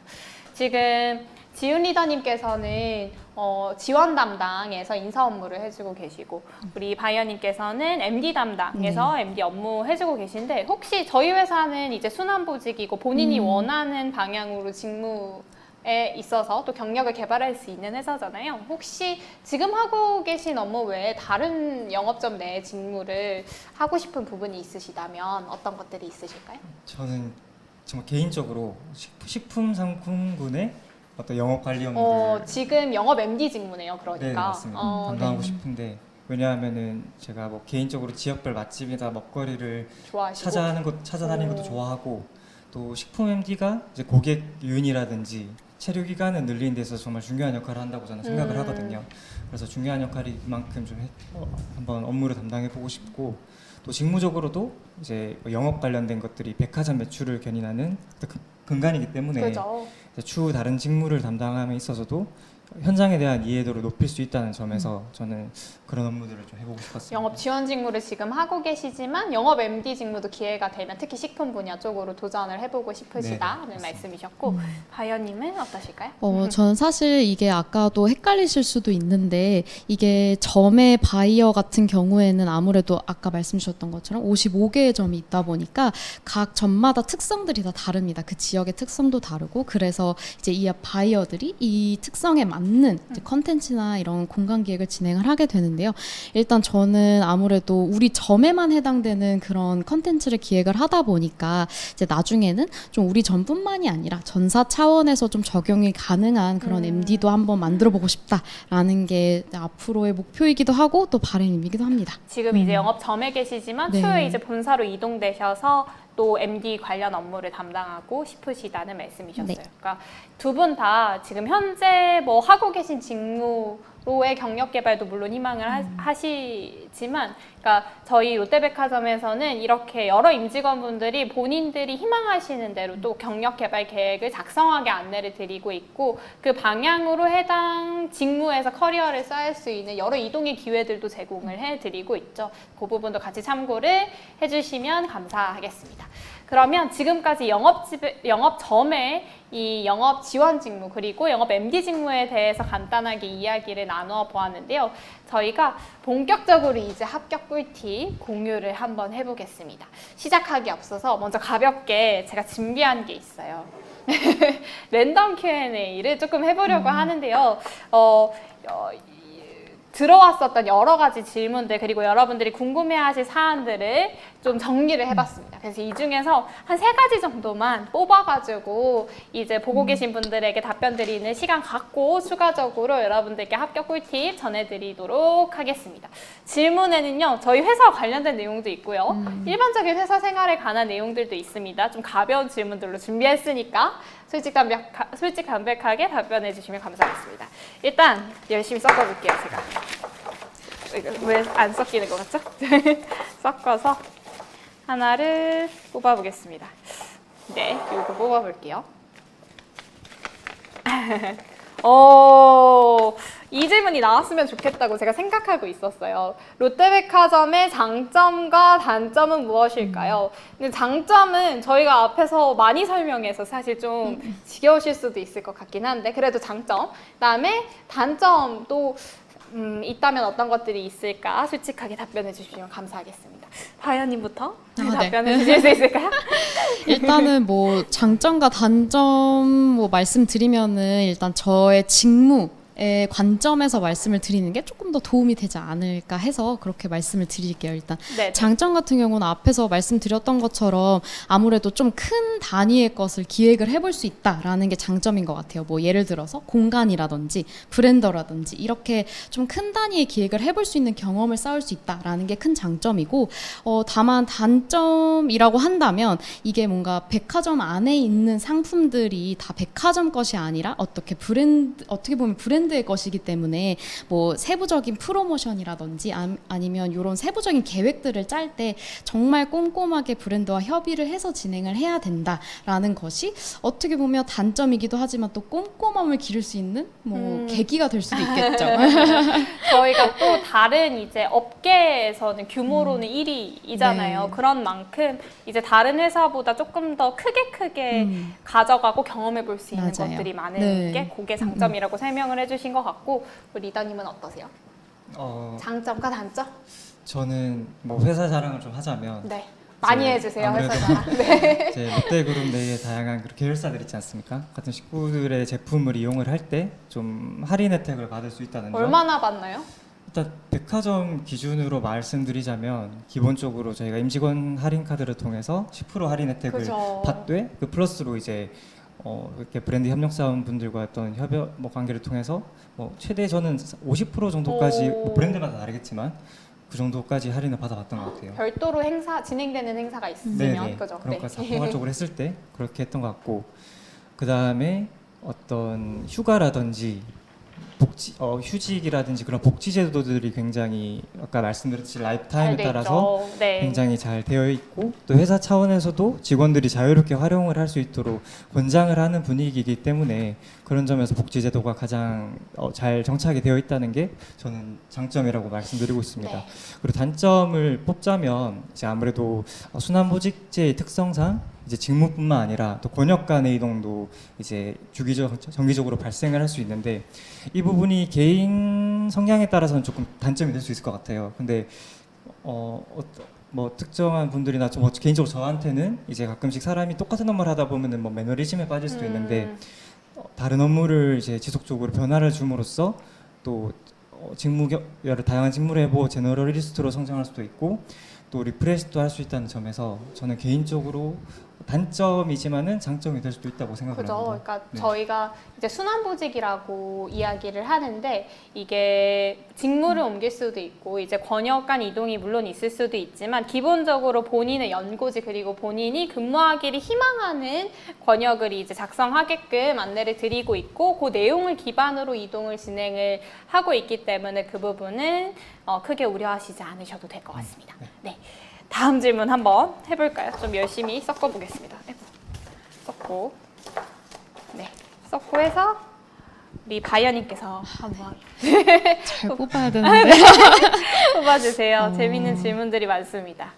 지금 지훈 리더님께서는 지원 담당에서 인사 업무를 해주고 계시고 우리 바이어님께서는 MD 담당에서 MD 업무 해주고 계신데 혹시 저희 회사는 이제 순환보직이고 본인이 원하는 방향으로 직무에 있어서 또 경력을 개발할 수 있는 회사잖아요. 혹시 지금 하고 계신 업무 외에 다른 영업점 내 직무를 하고 싶은 부분이 있으시다면 어떤 것들이 있으실까요? 저는 정말 개인적으로 식품상품군의 어떤 영업 관리 업무를 지금 영업 MD 직무네요. 그러니까. 네, 맞습니다. 담당하고 싶은데 왜냐하면은 제가 뭐 개인적으로 지역별 맛집이나 먹거리를 좋아하시고. 찾아다니는 것도 좋아하고 또 식품 MD가 이제 고객 유인이라든지 체류 기간을 늘리는 데서 정말 중요한 역할을 한다고 저는 생각을 하거든요. 그래서 중요한 역할인 만큼 좀 한번 업무를 담당해 보고 싶고 또 직무적으로도 이제 영업 관련된 것들이 백화점 매출을 견인하는 근간이기 때문에 그죠. 추후 다른 직무를 담당함에 있어서도 현장에 대한 이해도를 높일 수 있다는 점에서 저는 그런 업무들을 좀 해보고 싶었습니다. 영업 지원 직무를 지금 하고 계시지만 영업 MD 직무도 기회가 되면 특히 식품 분야 쪽으로 도전을 해보고 싶으시다는 네, 말씀이셨고 바이어님은 어떠실까요? 저는 사실 이게 아까도 헷갈리실 수도 있는데 이게 점의 바이어 같은 경우에는 아무래도 아까 말씀 주셨던 것처럼 55개의 점이 있다 보니까 각 점마다 특성들이 다 다릅니다. 그 지역의 특성도 다르고 그래서 이제 이 바이어들이 이 특성에 맞는 이제 컨텐츠나 이런 공간 기획을 진행을 하게 되는데요. 일단 저는 아무래도 우리 점에만 해당되는 그런 컨텐츠를 기획을 하다 보니까 이제 나중에는 좀 우리 점뿐만이 아니라 전사 차원에서 좀 적용이 가능한 그런 MD도 한번 만들어 보고 싶다라는 게 앞으로의 목표이기도 하고 또 바람이기도 합니다. 지금 이제 영업점에 계시지만 네. 추후에 이제 본사로 이동되셔서 또 MD 관련 업무를 담당하고 싶으시다는 말씀이셨어요. 네. 그러니까 두 분 다 지금 현재 뭐 하고 계신 직무로의 경력 개발도 물론 희망을 하시지만, 그러니까 저희 롯데백화점에서는 이렇게 여러 임직원분들이 본인들이 희망하시는 대로 또 경력 개발 계획을 작성하게 안내를 드리고 있고 그 방향으로 해당 직무에서 커리어를 쌓을 수 있는 여러 이동의 기회들도 제공을 해드리고 있죠. 그 부분도 같이 참고를 해주시면 감사하겠습니다. 그러면 지금까지 영업점의 이 영업 지원 직무 그리고 영업 MD 직무에 대해서 간단하게 이야기를 나누어 보았는데요. 저희가 본격적으로 이제 합격 꿀팁 공유를 한번 해보겠습니다. 시작하기 앞서서 먼저 가볍게 제가 준비한 게 있어요. 랜덤 Q&A를 조금 해보려고 하는데요. 들어왔었던 여러 가지 질문들 그리고 여러분들이 궁금해하실 사안들을 좀 정리를 해봤습니다. 그래서 이 중에서 한 3가지 정도만 뽑아가지고 이제 보고 계신 분들에게 답변 드리는 시간 갖고 추가적으로 여러분들께 합격 꿀팁 전해드리도록 하겠습니다. 질문에는요, 저희 회사와 관련된 내용도 있고요. 일반적인 회사 생활에 관한 내용들도 있습니다. 좀 가벼운 질문들로 준비했으니까 솔직 담백하게 답변해 주시면 감사하겠습니다. 일단 열심히 섞어볼게요, 제가. 왜 안 섞이는 것 같죠? 섞어서 하나를 뽑아보겠습니다. 네, 이거 뽑아볼게요. 이 질문이 나왔으면 좋겠다고 제가 생각하고 있었어요. 롯데백화점의 장점과 단점은 무엇일까요? 근데 장점은 저희가 앞에서 많이 설명해서 사실 좀 지겨우실 수도 있을 것 같긴 한데 그래도 장점, 그다음에 단점도 있다면 어떤 것들이 있을까 솔직하게 답변해 주시면 감사하겠습니다. 바이어님부터 네. 답변해 주실 수 있을까요? 일단은 뭐 장점과 단점 뭐 말씀드리면은 일단 저의 직무의 관점에서 말씀을 드리는 게 조금 더 도움이 되지 않을까 해서 그렇게 말씀을 드릴게요. 일단 네. 장점 같은 경우는 앞에서 말씀드렸던 것처럼 아무래도 좀 큰 단위의 것을 기획을 해볼 수 있다라는 게 장점인 것 같아요. 뭐 예를 들어서 공간이라든지 브랜더라든지 이렇게 좀 큰 단위의 기획을 해볼 수 있는 경험을 쌓을 수 있다라는 게 큰 장점이고 다만 단점이라고 한다면 이게 뭔가 백화점 안에 있는 상품들이 다 백화점 것이 아니라 어떻게 보면 브랜드의 것이기 때문에 뭐 세부적인 프로모션이라든지 아니면 이런 세부적인 계획들을 짤 때 정말 꼼꼼하게 브랜드와 협의를 해서 진행을 해야 된다라는 것이 어떻게 보면 단점이기도 하지만 또 꼼꼼함을 기를 수 있는 뭐 계기가 될 수도 있겠죠. 저희가 또 다른 이제 업계에서는 규모로는 1위이잖아요. 네. 그런 만큼 이제 다른 회사보다 조금 더 크게 가져가고 경험해 볼 수 있는 맞아요. 것들이 많은 네. 게 그게 장점이라고 설명을 해주셨고 해주신 것 같고 우리 리더님은 어떠세요? 장점과 단점? 저는 뭐 회사 자랑을 좀 하자면 네. 많이 이제 해주세요, 아무래도 회사 자랑. 네. 제 롯데그룹 내에 다양한 그런 계열사들 있지 않습니까? 같은 식구들의 제품을 이용을 할 때 좀 할인 혜택을 받을 수 있다는 점. 얼마나 받나요? 일단 백화점 기준으로 말씀드리자면 기본적으로 저희가 임직원 할인 카드를 통해서 10% 할인 혜택을 그죠. 받되 그 플러스로 이제 이렇게 브랜드 협력사원분들과 어떤 협업 관계를 통해서 최대 저는 50% 정도까지 오. 브랜드마다 다르겠지만 그 정도까지 할인을 받아봤던 것 같아요. 별도로 진행되는 행사가 있으면 네네. 그죠? 그런 것까지 다 포괄적으로 했을 때 그렇게 했던 것 같고 그 다음에 어떤 휴가라든지 휴직이라든지 그런 복지 제도들이 굉장히 아까 말씀드렸듯이 라이프타임에 따라서 네. 굉장히 잘 되어 있고 또 회사 차원에서도 직원들이 자유롭게 활용을 할 수 있도록 권장을 하는 분위기이기 때문에 그런 점에서 복지 제도가 가장 잘 정착이 되어 있다는 게 저는 장점이라고 말씀드리고 있습니다. 네. 그리고 단점을 뽑자면 이제 아무래도 순환보직제의 특성상 이제 직무뿐만 아니라 또 권역 간의 이동도 이제 정기적으로 발생을 할 수 있는데 이 부분이 개인 성향에 따라서는 조금 단점이 될 수 있을 것 같아요. 근데 뭐 특정한 분들이나 좀 개인적으로 저한테는 이제 가끔씩 사람이 똑같은 업무를 하다 보면은 뭐 매너리즘에 빠질 수도 있는데 다른 업무를 이제 지속적으로 변화를 줌으로써 또 여러 다양한 직무를 해보고 제너럴리스트로 성장할 수도 있고 또 리프레시도 할 수 있다는 점에서 저는 개인적으로 단점이지만은 장점이 될 수도 있다고 생각을 그죠. 합니다. 그러니까 네. 저희가 이제 순환보직이라고 이야기를 하는데 이게 직무를 옮길 수도 있고 이제 권역 간 이동이 물론 있을 수도 있지만 기본적으로 본인의 연고지 그리고 본인이 근무하기를 희망하는 권역을 이제 작성하게끔 안내를 드리고 있고 그 내용을 기반으로 이동을 진행을 하고 있기 때문에 그 부분은 크게 우려하시지 않으셔도 될 것 같습니다. 네. 다음 질문 한번 해볼까요? 좀 열심히 섞어보겠습니다. 섞고, 네, 섞고 해서 우리 바이어님께서 한번 잘 뽑아야 되는데. 뽑아주세요. 재밌는 질문들이 많습니다.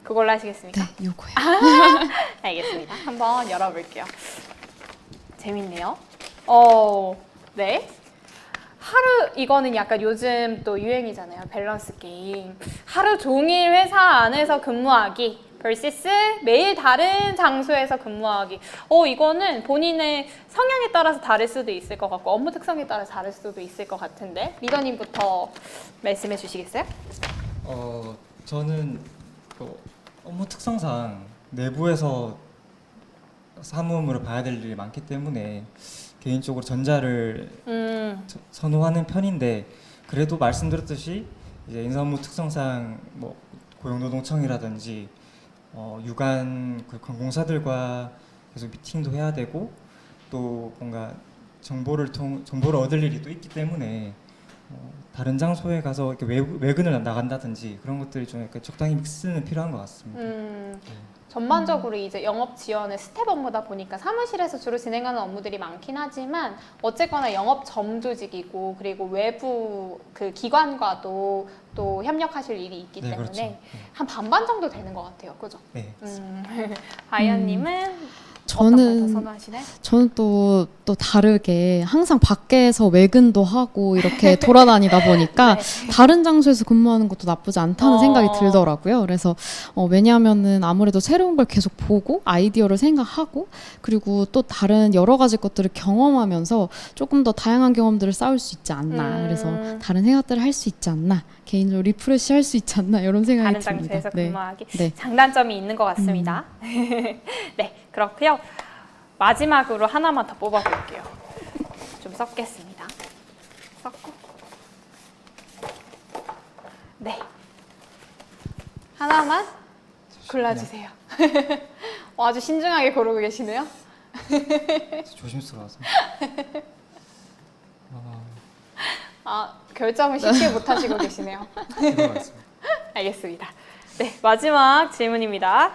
그걸로 하시겠습니까? 네, 요거요. 알겠습니다. 한번 열어볼게요. 재밌네요. 네. 이거는 약간 요즘 또 유행이잖아요. 밸런스 게임. 하루 종일 회사 안에서 근무하기 vs 매일 다른 장소에서 근무하기. 이거는 본인의 성향에 따라서 다를 수도 있을 것 같고 업무 특성에 따라 다를 수도 있을 것 같은데 리더님부터 말씀해 주시겠어요? 저는 업무 특성상 내부에서 사무업무를 봐야 될 일이 많기 때문에 개인적으로 전자를 선호하는 편인데 그래도 말씀드렸듯이 이제 인사업무 특성상 뭐 고용노동청이라든지 유관 그 관공사들과 계속 미팅도 해야 되고 또 뭔가 정보를 얻을 일이 또 있기 때문에 다른 장소에 가서 이렇게 외근을 나간다든지 그런 것들이 좀 약간 적당히 믹스는 필요한 것 같습니다. 전반적으로 이제 영업 지원의 스텝 업무다 보니까 사무실에서 주로 진행하는 업무들이 많긴 하지만 어쨌거나 영업 점조직이고 그리고 외부 그 기관과도 또 협력하실 일이 있기 때문에 그렇죠. 한 반반 정도 되는 것 같아요. 그죠? 네. 바이언님은 어떤 걸 더 선호하시나요? 저는 또 다르게 항상 밖에서 외근도 하고 이렇게 돌아다니다 보니까 네. 다른 장소에서 근무하는 것도 나쁘지 않다는 생각이 들더라고요. 그래서 왜냐하면은 아무래도 새로운 걸 계속 보고 아이디어를 생각하고 그리고 또 다른 여러 가지 것들을 경험하면서 조금 더 다양한 경험들을 쌓을 수 있지 않나. 그래서 다른 생각들을 할 수 있지 않나. 개인적으로 리프레시 할 수 있지 않나 이런 생각이 다른 듭니다. 장소에서 근무하기 네. 장단점이 있는 것 같습니다. 네, 그렇고요. 마지막으로 하나만 더 뽑아볼게요. 좀 섞겠습니다. 섞고 네, 하나만 골라주세요. 아주 신중하게 고르고 계시네요. 조심스러워서. 결정을 쉽게 못 하시고 계시네요. 이거 같습니다. 알겠습니다. 네, 마지막 질문입니다.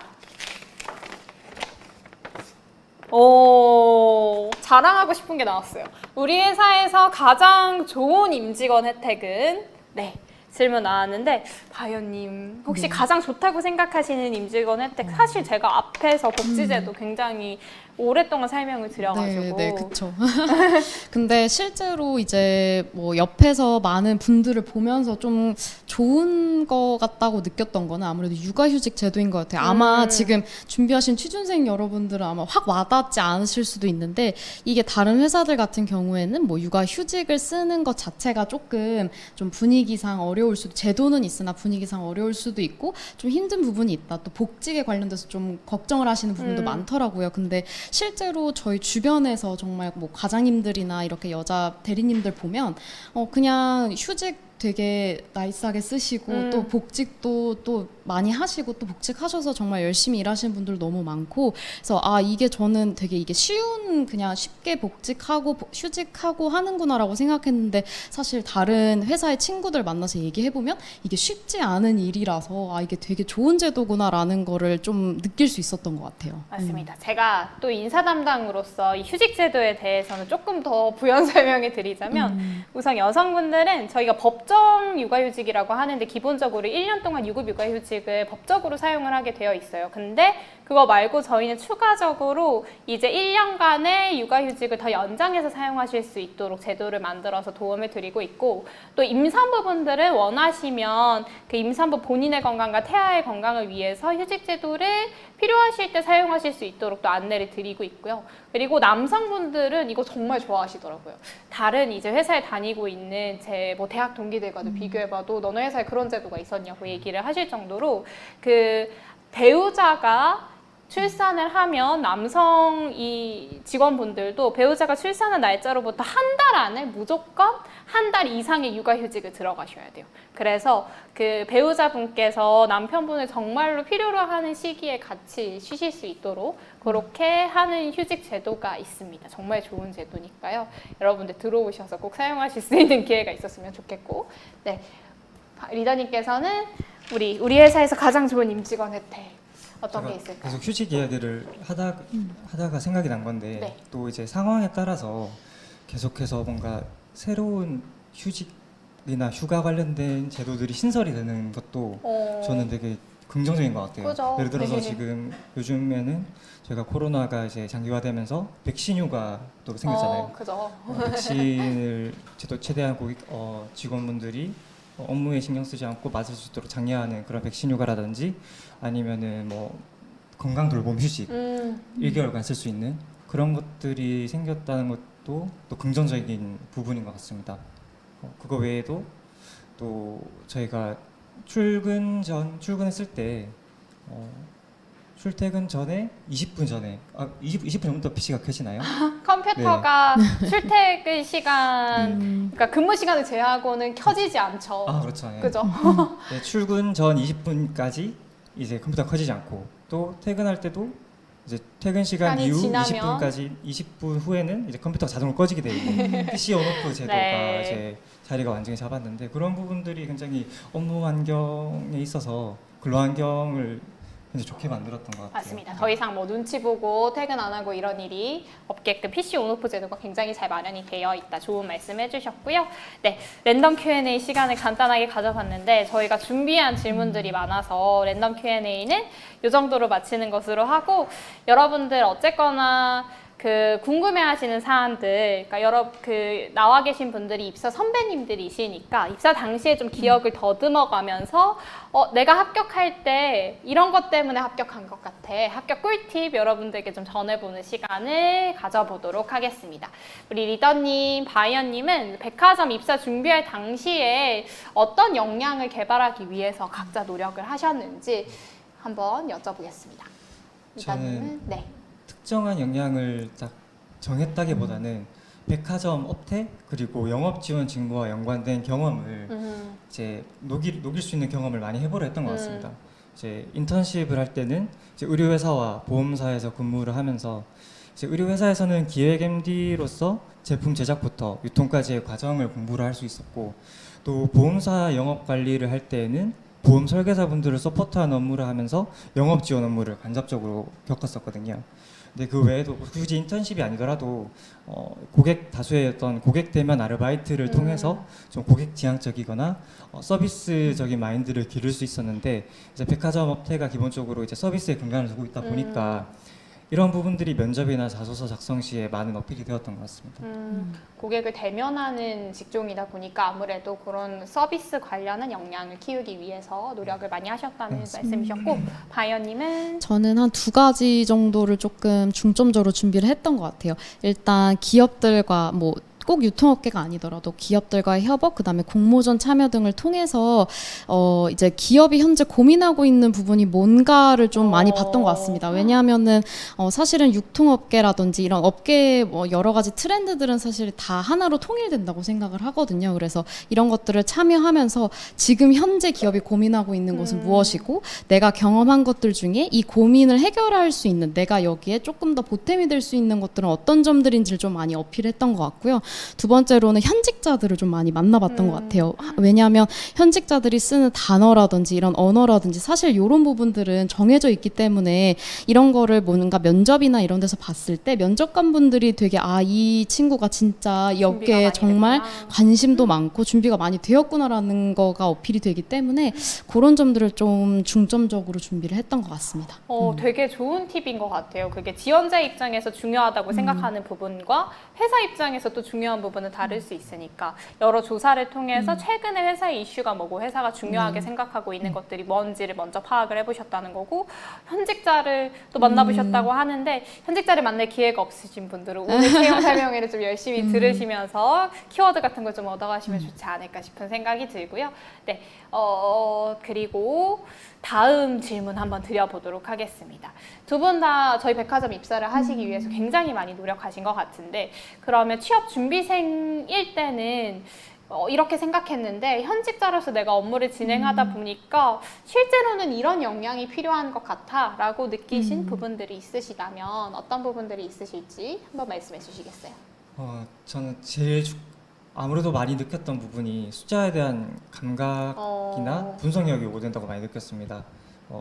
자랑하고 싶은 게 나왔어요. 우리 회사에서 가장 좋은 임직원 혜택은? 네, 질문 나왔는데 바이오님 혹시 가장 좋다고 생각하시는 임직원 혜택 사실 제가 앞에서 복지제도 굉장히 오랫동안 설명을 드려가지고. 네, 그렇죠. 근데 실제로 이제 뭐 옆에서 많은 분들을 보면서 좀 좋은 거 같다고 느꼈던 거는 아무래도 육아휴직 제도인 것 같아요. 아마 지금 준비하신 취준생 여러분들은 아마 확 와닿지 않으실 수도 있는데 이게 다른 회사들 같은 경우에는 뭐 육아휴직을 쓰는 것 자체가 조금 좀 분위기상 어려울 수도, 제도는 있으나 분위기상 어려울 수도 있고 좀 힘든 부분이 있다. 또 복직에 관련돼서 좀 걱정을 하시는 부분도 많더라고요. 근데 실제로 저희 주변에서 정말 뭐 과장님들이나 이렇게 여자 대리님들 보면 그냥 휴직 되게 나이스하게 쓰시고 또 복직도 또 많이 하시고 또 복직하셔서 정말 열심히 일하시는 분들 너무 많고 그래서 이게 저는 되게 이게 쉬운 그냥 쉽게 복직하고 휴직하고 하는구나라고 생각했는데 사실 다른 회사의 친구들 만나서 얘기해보면 이게 쉽지 않은 일이라서 이게 되게 좋은 제도구나라는 거를 좀 느낄 수 있었던 것 같아요. 맞습니다. 제가 또 인사 담당으로서 이 휴직 제도에 대해서는 조금 더 부연 설명을 드리자면 우선 여성분들은 저희가 법정 육아휴직이라고 하는데 기본적으로 1년 동안 유급 육아휴직을 법적으로 사용을 하게 되어 있어요. 근데 그거 말고 저희는 추가적으로 이제 1년간의 육아휴직을 더 연장해서 사용하실 수 있도록 제도를 만들어서 도움을 드리고 있고 또 임산부분들은 원하시면 그 임산부 본인의 건강과 태아의 건강을 위해서 휴직 제도를 필요하실 때 사용하실 수 있도록 또 안내를 드리고 있고요. 그리고 남성분들은 이거 정말 좋아하시더라고요. 다른 이제 회사에 다니고 있는 제 뭐 대학 동기들과도 비교해봐도 너네 회사에 그런 제도가 있었냐고 얘기를 하실 정도로 그 배우자가 출산을 하면 남성 이 직원분들도 배우자가 출산한 날짜로부터 한 달 안에 무조건 한 달 이상의 육아휴직을 들어가셔야 돼요. 그래서 그 배우자분께서 남편분을 정말로 필요로 하는 시기에 같이 쉬실 수 있도록 그렇게 하는 휴직 제도가 있습니다. 정말 좋은 제도니까요. 여러분들 들어오셔서 꼭 사용하실 수 있는 기회가 있었으면 좋겠고, 네, 리더님께서는 우리 회사에서 가장 좋은 임직원 혜택 어떤 게 있을까요? 계속 휴직 이야기를 하다가 생각이 난 건데 네. 또 이제 상황에 따라서 계속해서 뭔가 새로운 휴직이나 휴가 관련된 제도들이 신설이 되는 것도 저는 되게 긍정적인 것 같아요. 그죠. 예를 들어서 네. 지금 요즘에는 저희가 코로나가 이제 장기화되면서 백신 휴가도 생겼잖아요. 그죠. 백신을 최대한 직원분들이 업무에 신경 쓰지 않고 맞을 수 있도록 장려하는 그런 백신 휴가라든지 아니면은 뭐 건강 돌봄 휴직 1개월간 쓸 수 있는 그런 것들이 생겼다는 것도 또 긍정적인 부분인 것 같습니다. 그거 외에도 또 저희가 출근했을 때 출퇴근 전에 20분 전에 20분 전부터 PC가 켜지나요? 컴퓨터가 출퇴근 시간, 그러니까 근무 시간을 제하고는 켜지지 않죠. 그렇죠. 네. 그죠? 네, 출근 전 20분까지 이제 컴퓨터가 켜지지 않고 또 퇴근할 때도 이제 퇴근 시간 시간이 이후 지나면 20분 후에는 이제 컴퓨터가 자동으로 꺼지게 돼 있는 PC 온오프 제도가 네. 이제 자리가 완전히 잡았는데 그런 부분들이 굉장히 업무 환경에 있어서 근로 환경을 굉장히 좋게 만들었던 것 같아요. 맞습니다. 더 이상 뭐 눈치 보고 퇴근 안 하고 이런 일이 없게끔 PC 온오프 제도가 굉장히 잘 마련이 되어 있다. 좋은 말씀 해주셨고요. 네, 랜덤 Q&A 시간을 간단하게 가져봤는데 저희가 준비한 질문들이 많아서 랜덤 Q&A는 이 정도로 마치는 것으로 하고 여러분들 어쨌거나 그 궁금해하시는 사안들, 그러니까 나와 계신 분들이 입사 선배님들이시니까 입사 당시에 좀 기억을 더듬어가면서 내가 합격할 때 이런 것 때문에 합격한 것 같아. 합격 꿀팁 여러분들께 좀 전해보는 시간을 가져보도록 하겠습니다. 우리 리더님, 바이언님은 백화점 입사 준비할 당시에 어떤 역량을 개발하기 위해서 각자 노력을 하셨는지 한번 여쭤보겠습니다. 리더님은 네. 특정한 역량을 딱 정했다기보다는 백화점 업태 그리고 영업 지원 직무와 연관된 경험을 이제 녹일 수 있는 경험을 많이 해보려 했던 것 같습니다. 이제 인턴십을 할 때는 이제 의료회사와 보험사에서 근무를 하면서 이제 의료회사에서는 기획 MD로서 제품 제작부터 유통까지의 과정을 공부를 할 수 있었고 또 보험사 영업 관리를 할 때에는 보험 설계사분들을 서포트하는 업무를 하면서 영업 지원 업무를 간접적으로 겪었었거든요. 근데 그 외에도 굳이 인턴십이 아니더라도 고객 다수의 어떤 고객 대면 아르바이트를 통해서 좀 고객 지향적이거나 서비스적인 마인드를 기를 수 있었는데 이제 백화점 업태가 기본적으로 이제 서비스에 근간을 두고 있다 보니까 이런 부분들이 면접이나 자소서 작성 시에 많은 어필이 되었던 것 같습니다. 고객을 대면하는 직종이다 보니까 아무래도 그런 서비스 관련한 역량을 키우기 위해서 노력을 많이 하셨다는 말씀이셨고, 바이언님은 저는 한 두 가지 정도를 조금 중점적으로 준비를 했던 것 같아요. 일단 기업들과 꼭 유통업계가 아니더라도 기업들과의 협업, 그다음에 공모전 참여 등을 통해서 이제 기업이 현재 고민하고 있는 부분이 뭔가를 좀 많이 봤던 것 같습니다. 왜냐하면은 사실은 유통업계라든지 이런 업계의 여러 가지 트렌드들은 사실 다 하나로 통일된다고 생각을 하거든요. 그래서 이런 것들을 참여하면서 지금 현재 기업이 고민하고 있는 것은 무엇이고, 내가 경험한 것들 중에 이 고민을 해결할 수 있는, 내가 여기에 조금 더 보탬이 될 수 있는 것들은 어떤 점들인지를 좀 많이 어필했던 것 같고요. 두 번째로는 현직자들을 좀 많이 만나봤던 것 같아요. 왜냐하면 현직자들이 쓰는 단어라든지 이런 언어라든지 사실 이런 부분들은 정해져 있기 때문에 이런 거를 뭔가 면접이나 이런 데서 봤을 때 면접관분들이 되게 이 친구가 진짜 이 업계에 정말 관심도 많고 준비가 많이 되었구나라는 거가 어필이 되기 때문에 그런 점들을 좀 중점적으로 준비를 했던 것 같습니다. 되게 좋은 팁인 것 같아요. 그게 지원자 입장에서 중요하다고 생각하는 부분과 회사 입장에서 또 중요한 부분은 다를 수 있으니까 여러 조사를 통해서 최근에 회사의 이슈가 뭐고 회사가 중요하게 생각하고 있는 것들이 뭔지를 먼저 파악을 해보셨다는 거고, 현직자를 또 만나보셨다고 하는데 현직자를 만날 기회가 없으신 분들은 오늘 채용 설명회를 좀 열심히 들으시면서 키워드 같은 걸 좀 얻어가시면 좋지 않을까 싶은 생각이 들고요. 네, 그리고 다음 질문 한번 드려보도록 하겠습니다. 두 분 다 저희 백화점 입사를 하시기 위해서 굉장히 많이 노력하신 것 같은데, 그러면 취업 준비생일 때는 이렇게 생각했는데 현직자로서 내가 업무를 진행하다 보니까 실제로는 이런 역량이 필요한 것 같아 라고 느끼신 부분들이 있으시다면 어떤 부분들이 있으실지 한번 말씀해 주시겠어요? 저는 제일 아무래도 많이 느꼈던 부분이 숫자에 대한 감각이나 분석력이 오된다고 많이 느꼈습니다.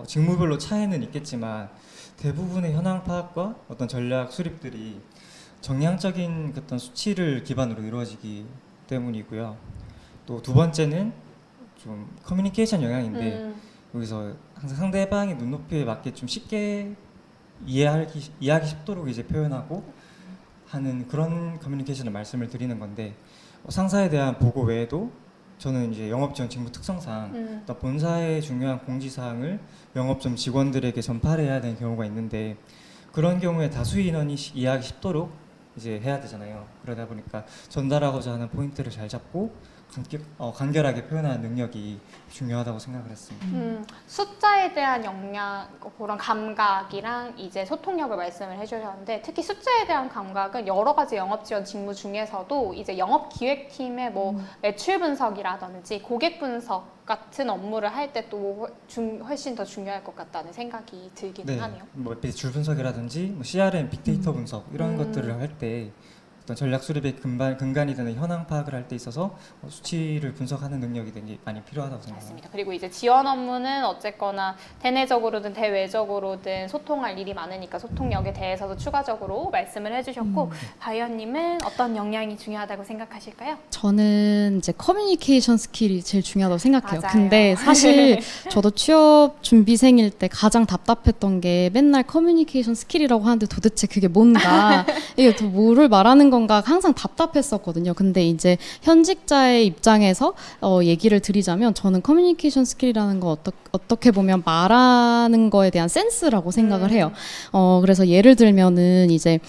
직무별로 차이는 있겠지만 대부분의 현황 파악과 어떤 전략 수립들이 정량적인 어떤 수치를 기반으로 이루어지기 때문이고요. 또 두 번째는 좀 커뮤니케이션 영향인데 여기서 항상 상대방의 눈높이에 맞게 좀 쉽게 이해하기 쉽도록 이제 표현하고 하는 그런 커뮤니케이션을 말씀을 드리는 건데, 상사에 대한 보고 외에도 저는 이제 영업지원 직무 특성상 어떤 본사의 중요한 공지사항을 영업점 직원들에게 전파를 해야 되는 경우가 있는데, 그런 경우에 다수의 인원이 이해하기 쉽도록 이제 해야 되잖아요. 그러다 보니까 전달하고자 하는 포인트를 잘 잡고 간결하게 표현하는 능력이 중요하다고 생각을 했습니다. 숫자에 대한 역량, 그런 감각이랑 이제 소통력을 말씀을 해주셨는데, 특히 숫자에 대한 감각은 여러 가지 영업 지원 직무 중에서도 이제 영업 기획팀의 매출 분석이라든지 고객 분석 같은 업무를 할 때 또 훨씬 더 중요할 것 같다는 생각이 들기는 하네요. 매출 분석이라든지 CRM, 빅데이터 분석 이런 것들을 할 때 어떤 전략 수립의 근간이 되는 현황 파악을 할 때 있어서 수치를 분석하는 능력이 되게 많이 필요하다고 생각합니다. 맞습니다. 그리고 이제 지원 업무는 어쨌거나 대내적으로든 대외적으로든 소통할 일이 많으니까 소통력에 대해서도 추가적으로 말씀을 해주셨고, 바이언님은 어떤 역량이 중요하다고 생각하실까요? 저는 이제 커뮤니케이션 스킬이 제일 중요하다고 생각해요. 맞아요. 근데 사실 저도 취업 준비생일 때 가장 답답했던 게 맨날 커뮤니케이션 스킬이라고 하는데 도대체 그게 뭔가, 이게 또 뭐를 말하는 건가 항상 답답했었거든요. 근데 이제 현직자의 입장에서 얘기를 드리자면 저는 커뮤니케이션 스킬이라는 건 어떻게 보면 말하는 거에 대한 센스라고 생각을 해요. 그래서 예를 들면은 이제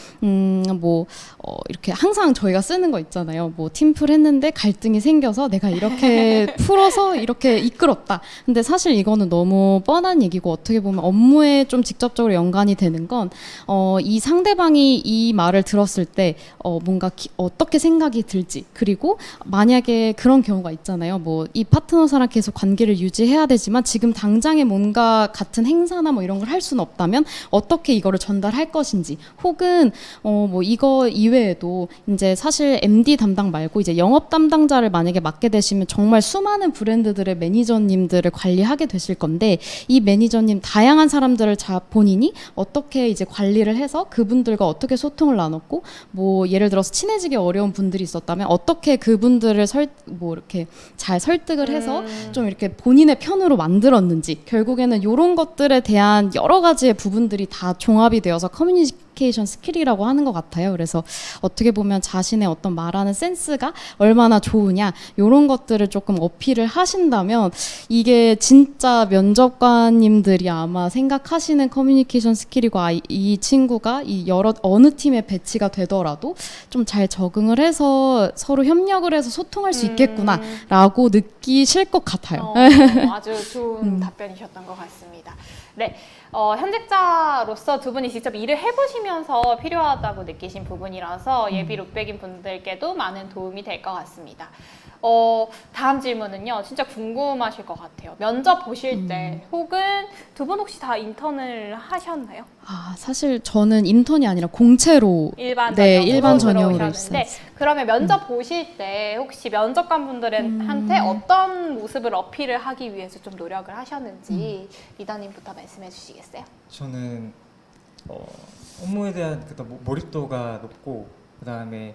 이렇게 항상 저희가 쓰는 거 있잖아요. 팀플 했는데 갈등이 생겨서 내가 이렇게 풀어서 이렇게 이끌었다. 근데 사실 이거는 너무 뻔한 얘기고, 어떻게 보면 업무에 좀 직접적으로 연관이 되는 건 이 상대방이 이 말을 들었을 때 뭔가 어떻게 생각이 들지, 그리고 만약에 그런 경우가 있잖아요. 이 파트너사랑 계속 관계를 유지해야 되지만 지금 당장에 뭔가 같은 행사나 이런 걸 할 수는 없다면 어떻게 이거를 전달할 것인지, 혹은 이거 이외에도 이제 사실 MD 담당 말고 이제 영업 담당자를 만약에 맡게 되시면 정말 수많은 브랜드들의 매니저님들을 관리하게 되실 건데, 이 매니저님 다양한 사람들을 본인이 어떻게 이제 관리를 해서 그분들과 어떻게 소통을 나눴고, 예를 예를 들어서 친해지기 어려운 분들이 있었다면 어떻게 그분들을 이렇게 잘 설득을 해서 좀 이렇게 본인의 편으로 만들었는지, 결국에는 이런 것들에 대한 여러 가지의 부분들이 다 종합이 되어서 커뮤니케이션 스킬이라고 하는 것 같아요. 그래서 어떻게 보면 자신의 어떤 말하는 센스가 얼마나 좋으냐, 이런 것들을 조금 어필을 하신다면 이게 진짜 면접관님들이 아마 생각하시는 커뮤니케이션 스킬이고, 이 친구가 이 어느 팀에 배치가 되더라도 좀 잘 적응을 해서 서로 협력을 해서 소통할 수 있겠구나라고 느끼실 것 같아요. 아주 좋은 답변이셨던 것 같습니다. 네, 현직자로서 두 분이 직접 일을 해보시면서 필요하다고 느끼신 부분이라서 예비 룩백인 분들께도 많은 도움이 될 것 같습니다. 다음 질문은요, 진짜 궁금하실 것 같아요. 면접 보실 때 혹은 두 분 혹시 다 인턴을 하셨나요? 사실 저는 인턴이 아니라 공채로 일반 전형으로 있었어요. 그러면 면접 보실 때 혹시 면접관 분들한테 어떤 모습을 어필을 하기 위해서 좀 노력을 하셨는지 리더님부터 말씀해 주시겠어요? 저는 업무에 대한 몰입도가 높고, 그 다음에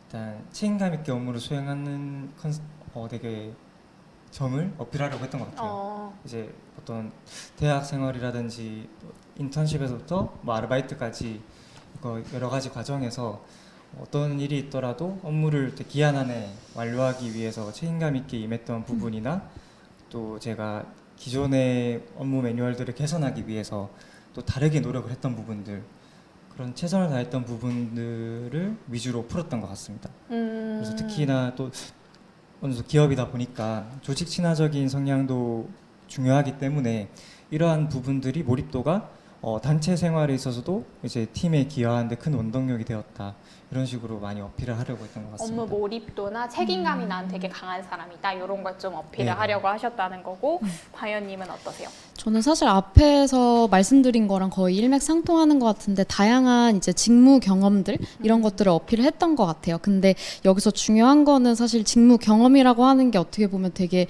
일단 책임감 있게 업무를 수행하는 되게 점을 어필하려고 했던 것 같아요. 이제 어떤 대학 생활이라든지 인턴십에서부터 아르바이트까지 여러 가지 과정에서 어떤 일이 있더라도 업무를 기한 안에 완료하기 위해서 책임감 있게 임했던 부분이나, 또 제가 기존의 업무 매뉴얼들을 개선하기 위해서 또 다르게 노력을 했던 부분들, 그런 최선을 다했던 부분들을 위주로 풀었던 것 같습니다. 그래서 특히나 또 어느 정도 기업이다 보니까 조직 친화적인 성향도 중요하기 때문에 이러한 부분들이 몰입도가 단체 생활에 있어서도 이제 팀에 기여하는 데 큰 원동력이 되었다, 이런 식으로 많이 어필을 하려고 했던 것 같습니다. 업무 몰입도나 책임감이 난 되게 강한 사람이다, 이런 걸 좀 어필을 하려고 하셨다는 거고, 과연님은 어떠세요? 저는 사실 앞에서 말씀드린 거랑 거의 일맥상통하는 것 같은데, 다양한 이제 직무 경험들 이런 것들을 어필을 했던 것 같아요. 근데 여기서 중요한 거는 사실 직무 경험이라고 하는 게 어떻게 보면 되게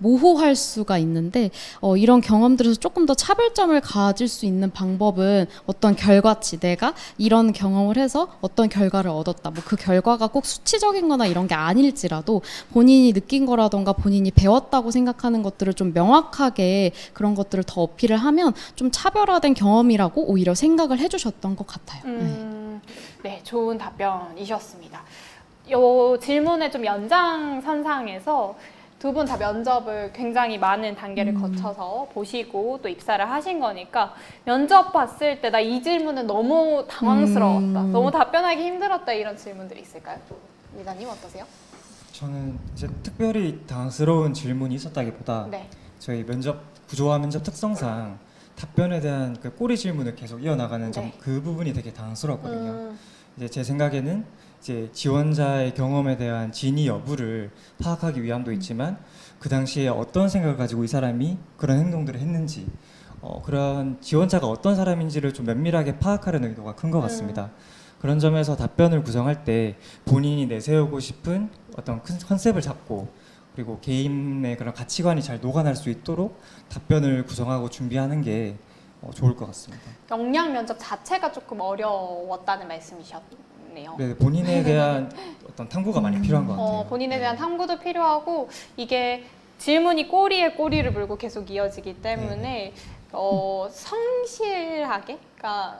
모호할 수가 있는데, 이런 경험들에서 조금 더 차별점을 가질 수 있는 방법은 어떤 결과치, 내가 이런 경험을 해서 어떤 결과를 얻었다, 그 결과가 꼭 수치적인 거나 이런 게 아닐지라도 본인이 느낀 거라던가 본인이 배웠다고 생각하는 것들을 좀 명확하게 그런 것들을 더 어필을 하면 좀 차별화된 경험이라고 오히려 생각을 해주셨던 것 같아요. 네, 좋은 답변이셨습니다. 이 질문의 좀 연장선상에서 두 분 다 면접을 굉장히 많은 단계를 거쳐서 보시고 또 입사를 하신 거니까, 면접 봤을 때 나 이 질문은 너무 당황스러웠다, 너무 답변하기 힘들었다, 이런 질문들이 있을까요? 리더님 어떠세요? 저는 이제 특별히 당황스러운 질문이 있었다기보다 저희 구조화 면접 특성상 답변에 대한 그 꼬리 질문을 계속 이어나가는 점, 그 부분이 되게 당황스러웠거든요. 이제 제 생각에는 이제 지원자의 경험에 대한 진위 여부를 파악하기 위함도 있지만, 그 당시에 어떤 생각을 가지고 이 사람이 그런 행동들을 했는지, 그런 지원자가 어떤 사람인지를 좀 면밀하게 파악하려는 의도가 큰 것 같습니다. 그런 점에서 답변을 구성할 때 본인이 내세우고 싶은 어떤 큰 컨셉을 잡고, 그리고 개인의 그런 가치관이 잘 녹아날 수 있도록 답변을 구성하고 준비하는 게 좋을 것 같습니다. 역량 면접 자체가 조금 어려웠다는 말씀이셨네요. 네, 본인에 대한 어떤 탐구가 많이 필요한 것 같아요. 본인에 대한 탐구도 필요하고, 이게 질문이 꼬리에 꼬리를 물고 계속 이어지기 때문에 성실하게, 그러니까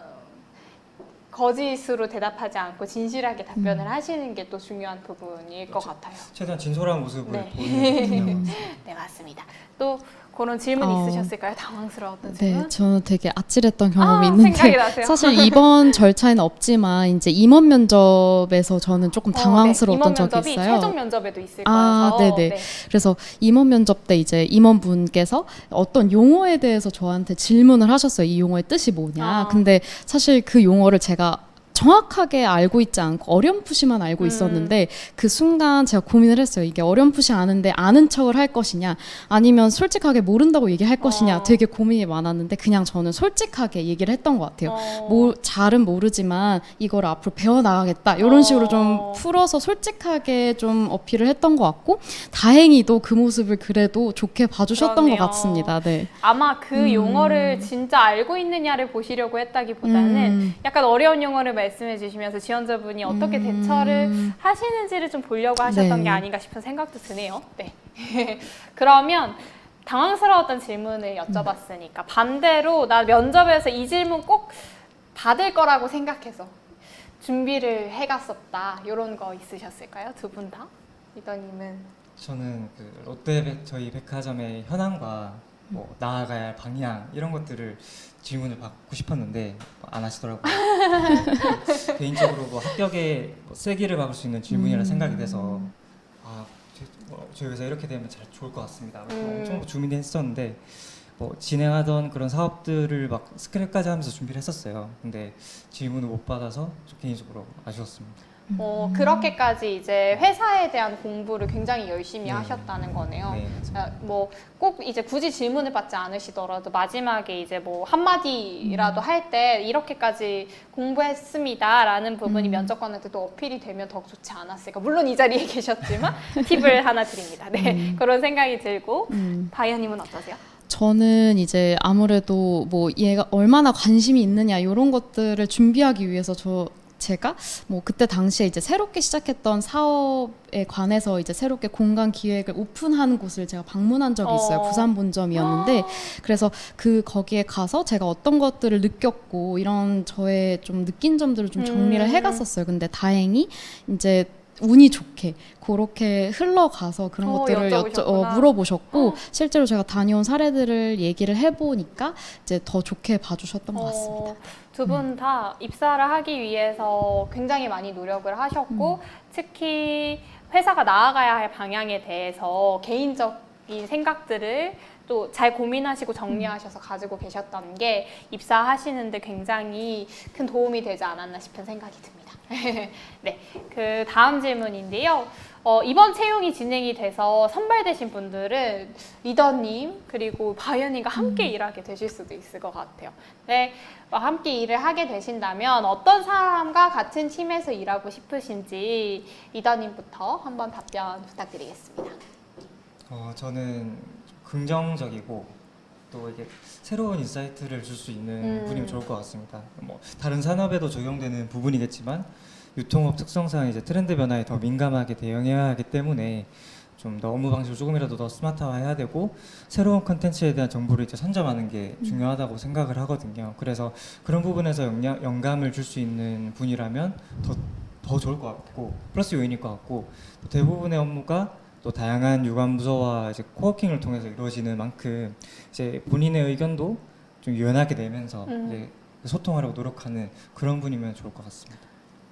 거짓으로 대답하지 않고 진실하게 답변을 하시는 게 또 중요한 부분일 것 같아요. 최대한 진솔한 모습을 보이는 네, 맞습니다. 또 그런 질문 있으셨을까요? 당황스러웠던 질문? 네, 저는 되게 아찔했던 경험이 있는데, 생각이 나세요? 사실 이번 절차에는 없지만 이제 임원 면접에서 저는 조금 당황스러웠던 적이 있어요. 임원 면접이 최종 면접에도 있을 거라서. 네네. 그래서 임원 면접 때 이제 임원분께서 어떤 용어에 대해서 저한테 질문을 하셨어요. 이 용어의 뜻이 뭐냐. 근데 사실 그 용어를 제가 정확하게 알고 있지 않고 어렴풋이만 알고 있었는데, 그 순간 제가 고민을 했어요. 이게 어렴풋이 아는데 아는 척을 할 것이냐, 아니면 솔직하게 모른다고 얘기할 것이냐, 되게 고민이 많았는데 그냥 저는 솔직하게 얘기를 했던 것 같아요. 잘은 모르지만 이걸 앞으로 배워나가겠다, 이런 식으로 좀 풀어서 솔직하게 좀 어필을 했던 것 같고, 다행히도 그 모습을 그래도 좋게 봐주셨던 것 같습니다. 네. 아마 그 용어를 진짜 알고 있느냐를 보시려고 했다기보다는 약간 어려운 용어를 말씀해 주시면서 지원자분이 어떻게 대처를 하시는지를 좀 보려고 하셨던 네. 게 아닌가 싶은 생각도 드네요. 네. 그러면 당황스러웠던 질문을 여쭤봤으니까 반대로 나 면접에서 이 질문 꼭 받을 거라고 생각해서 준비를 해갔었다. 이런 거 있으셨을까요? 두 분 다? 리더님은? 저는 그 저희 백화점의 현황과 뭐 나아가야 할 방향 이런 것들을 질문을 받고 싶었는데 안 하시더라고요. 개인적으로 뭐 합격에 뭐 쐐기를 박을 수 있는 질문이라 생각이 돼서 저희 회사 이렇게 되면 잘 좋을 것 같습니다. 엄청 고민을 했었는데 뭐 진행하던 그런 사업들을 막 스크랩까지 하면서 준비를 했었어요. 근데 질문을 못 받아서 좀 개인적으로 아쉬웠습니다. 그렇게까지 이제 회사에 대한 공부를 굉장히 열심히 네. 하셨다는 거네요. 네, 맞습니다. 뭐 꼭 이제 굳이 질문을 받지 않으시더라도 마지막에 이제 뭐 한마디라도 할 때 이렇게까지 공부했습니다라는 부분이 면접관한테 또 어필이 되면 더 좋지 않았을까. 물론 이 자리에 계셨지만 팁을 하나 드립니다. 네, 그런 생각이 들고 바이아님은 어떠세요? 저는 이제 아무래도 뭐 얘가 얼마나 관심이 있느냐 이런 것들을 준비하기 위해서 제가 뭐 그때 당시에 이제 새롭게 시작했던 사업에 관해서 이제 새롭게 공간 기획을 오픈한 곳을 제가 방문한 적이 있어요. 부산 본점이었는데 그래서 거기에 가서 제가 어떤 것들을 느꼈고 이런 저의 좀 느낀 점들을 좀 정리를 해갔었어요. 근데 다행히 이제 운이 좋게 그렇게 흘러가서 그런 것들을 물어보셨고 실제로 제가 다녀온 사례들을 얘기를 해보니까 이제 더 좋게 봐주셨던 것 같습니다. 두 분 다 입사를 하기 위해서 굉장히 많이 노력을 하셨고 특히 회사가 나아가야 할 방향에 대해서 개인적인 생각들을 또 잘 고민하시고 정리하셔서 가지고 계셨던 게 입사하시는데 굉장히 큰 도움이 되지 않았나 싶은 생각이 듭니다. 네, 그 다음 질문인데요. 이번 채용이 진행이 돼서 선발되신 분들은 리더님 그리고 바이아님과 함께 일하게 되실 수도 있을 것 같아요. 네, 함께 일을 하게 되신다면 어떤 사람과 같은 팀에서 일하고 싶으신지 리더님부터 한번 답변 부탁드리겠습니다. 저는 긍정적이고 또 이게 새로운 인사이트를 줄 수 있는 분이면 좋을 것 같습니다. 뭐 다른 산업에도 적용되는 부분이겠지만 유통업 특성상 이제 트렌드 변화에 더 민감하게 대응해야 하기 때문에 좀 더 업무 방식을 조금이라도 더 스마트화해야 되고 새로운 컨텐츠에 대한 정보를 이제 선점하는 게 중요하다고 생각을 하거든요. 그래서 그런 부분에서 영감을 줄 수 있는 분이라면 더 좋을 것 같고 플러스 요인일 것 같고 대부분의 업무가 또 다양한 유관 부서와 이제 코워킹을 통해서 이루어지는 만큼 이제 본인의 의견도 좀 유연하게 내면서 이제 소통하려고 노력하는 그런 분이면 좋을 것 같습니다.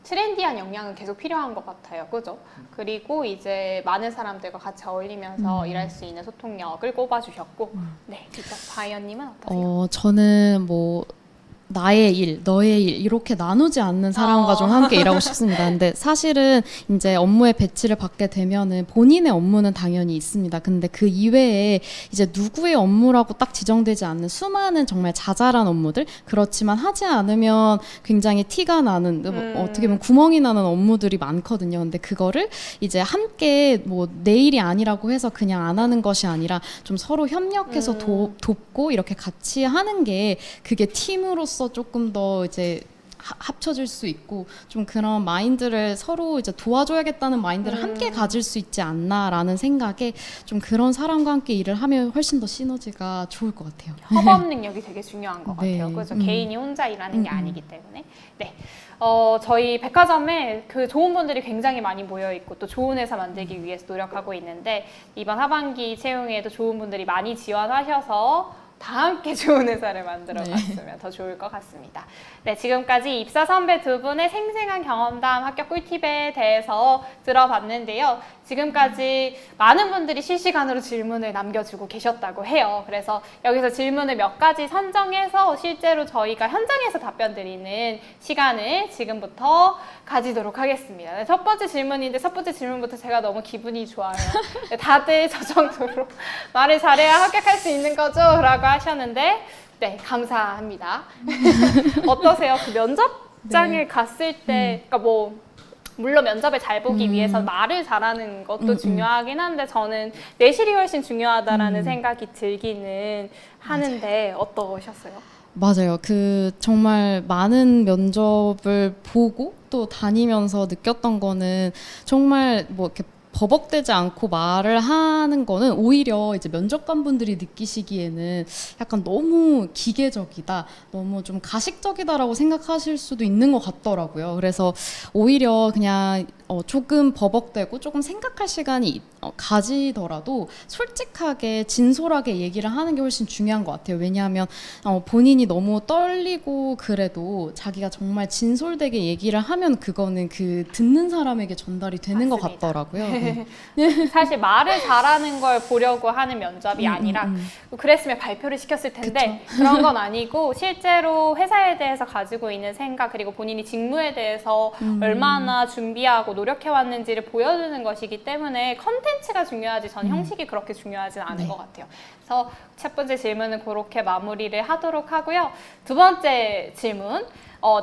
트렌디한 역량은 계속 필요한 것 같아요. 그죠? 그리고 이제 많은 사람들과 같이 어울리면서 일할 수 있는 소통력을 꼽아주셨고 네, 일단 바이언님은 어떠세요? 저는 뭐 나의 일, 너의 일 이렇게 나누지 않는 사람과 좀 함께 일하고 싶습니다. 근데 사실은 이제 업무에 배치를 받게 되면은 본인의 업무는 당연히 있습니다. 근데 그 이외에 이제 누구의 업무라고 딱 지정되지 않는 수많은 정말 자잘한 업무들 그렇지만 하지 않으면 굉장히 티가 나는 어떻게 보면 구멍이 나는 업무들이 많거든요. 근데 그거를 이제 함께 뭐 내 일이 아니라고 해서 그냥 안 하는 것이 아니라 좀 서로 협력해서 돕고 이렇게 같이 하는 게 그게 팀으로서 조금 더 이제 합쳐질 수 있고 좀 그런 마인드를 서로 이제 도와줘야겠다는 마인드를 함께 가질 수 있지 않나라는 생각에 좀 그런 사람과 함께 일을 하면 훨씬 더 시너지가 좋을 것 같아요. 협업 능력이 되게 중요한 것 네. 같아요. 그죠? 개인이 혼자 일하는 게 아니기 때문에. 네. 저희 백화점에 그 좋은 분들이 굉장히 많이 모여 있고 또 좋은 회사 만들기 위해서 노력하고 있는데 이번 하반기 채용에도 좋은 분들이 많이 지원하셔서 다 함께 좋은 회사를 만들어갔으면 더 좋을 것 같습니다. 네, 지금까지 입사 선배 두 분의 생생한 경험담 합격 꿀팁에 대해서 들어봤는데요. 지금까지 많은 분들이 실시간으로 질문을 남겨주고 계셨다고 해요. 그래서 여기서 질문을 몇 가지 선정해서 실제로 저희가 현장에서 답변 드리는 시간을 지금부터 가지도록 하겠습니다. 네, 첫 번째 질문인데 첫 번째 질문부터 제가 너무 기분이 좋아요. 네, 다들 저 정도로 말을 잘해야 합격할 수 있는 거죠? 라고 하셨는데 네, 감사합니다. 어떠세요? 그 면접장에 갔을 때 그러니까 뭐 물론 면접을 잘 보기 위해서 말을 잘하는 것도 중요하긴 한데 저는 내실이 훨씬 중요하다라는 생각이 들기는 하는데 어떠셨어요? 맞아요. 정말 많은 면접을 보고 또 다니면서 느꼈던 거는 정말 뭐 이렇게 버벅대지 않고 말을 하는 거는 오히려 이제 면접관분들이 느끼시기에는 약간 너무 기계적이다, 너무 좀 가식적이다라고 생각하실 수도 있는 것 같더라고요. 그래서 오히려 그냥 조금 버벅대고 조금 생각할 시간이 가지더라도 솔직하게 진솔하게 얘기를 하는 게 훨씬 중요한 것 같아요. 왜냐하면 본인이 너무 떨리고 그래도 자기가 정말 진솔되게 얘기를 하면 그거는 그 듣는 사람에게 전달이 되는 것 맞습니다. 같더라고요. 네. 사실 말을 잘하는 걸 보려고 하는 면접이 아니라 그랬으면 발표를 시켰을 텐데 그런 건 아니고 실제로 회사에 대해서 가지고 있는 생각 그리고 본인이 직무에 대해서 얼마나 준비하고 노력해왔는지를 보여주는 것이기 때문에 컨텐츠가 중요하지 전 형식이 그렇게 중요하진 않은 것 같아요. 그래서 첫 번째 질문은 그렇게 마무리를 하도록 하고요. 두 번째 질문,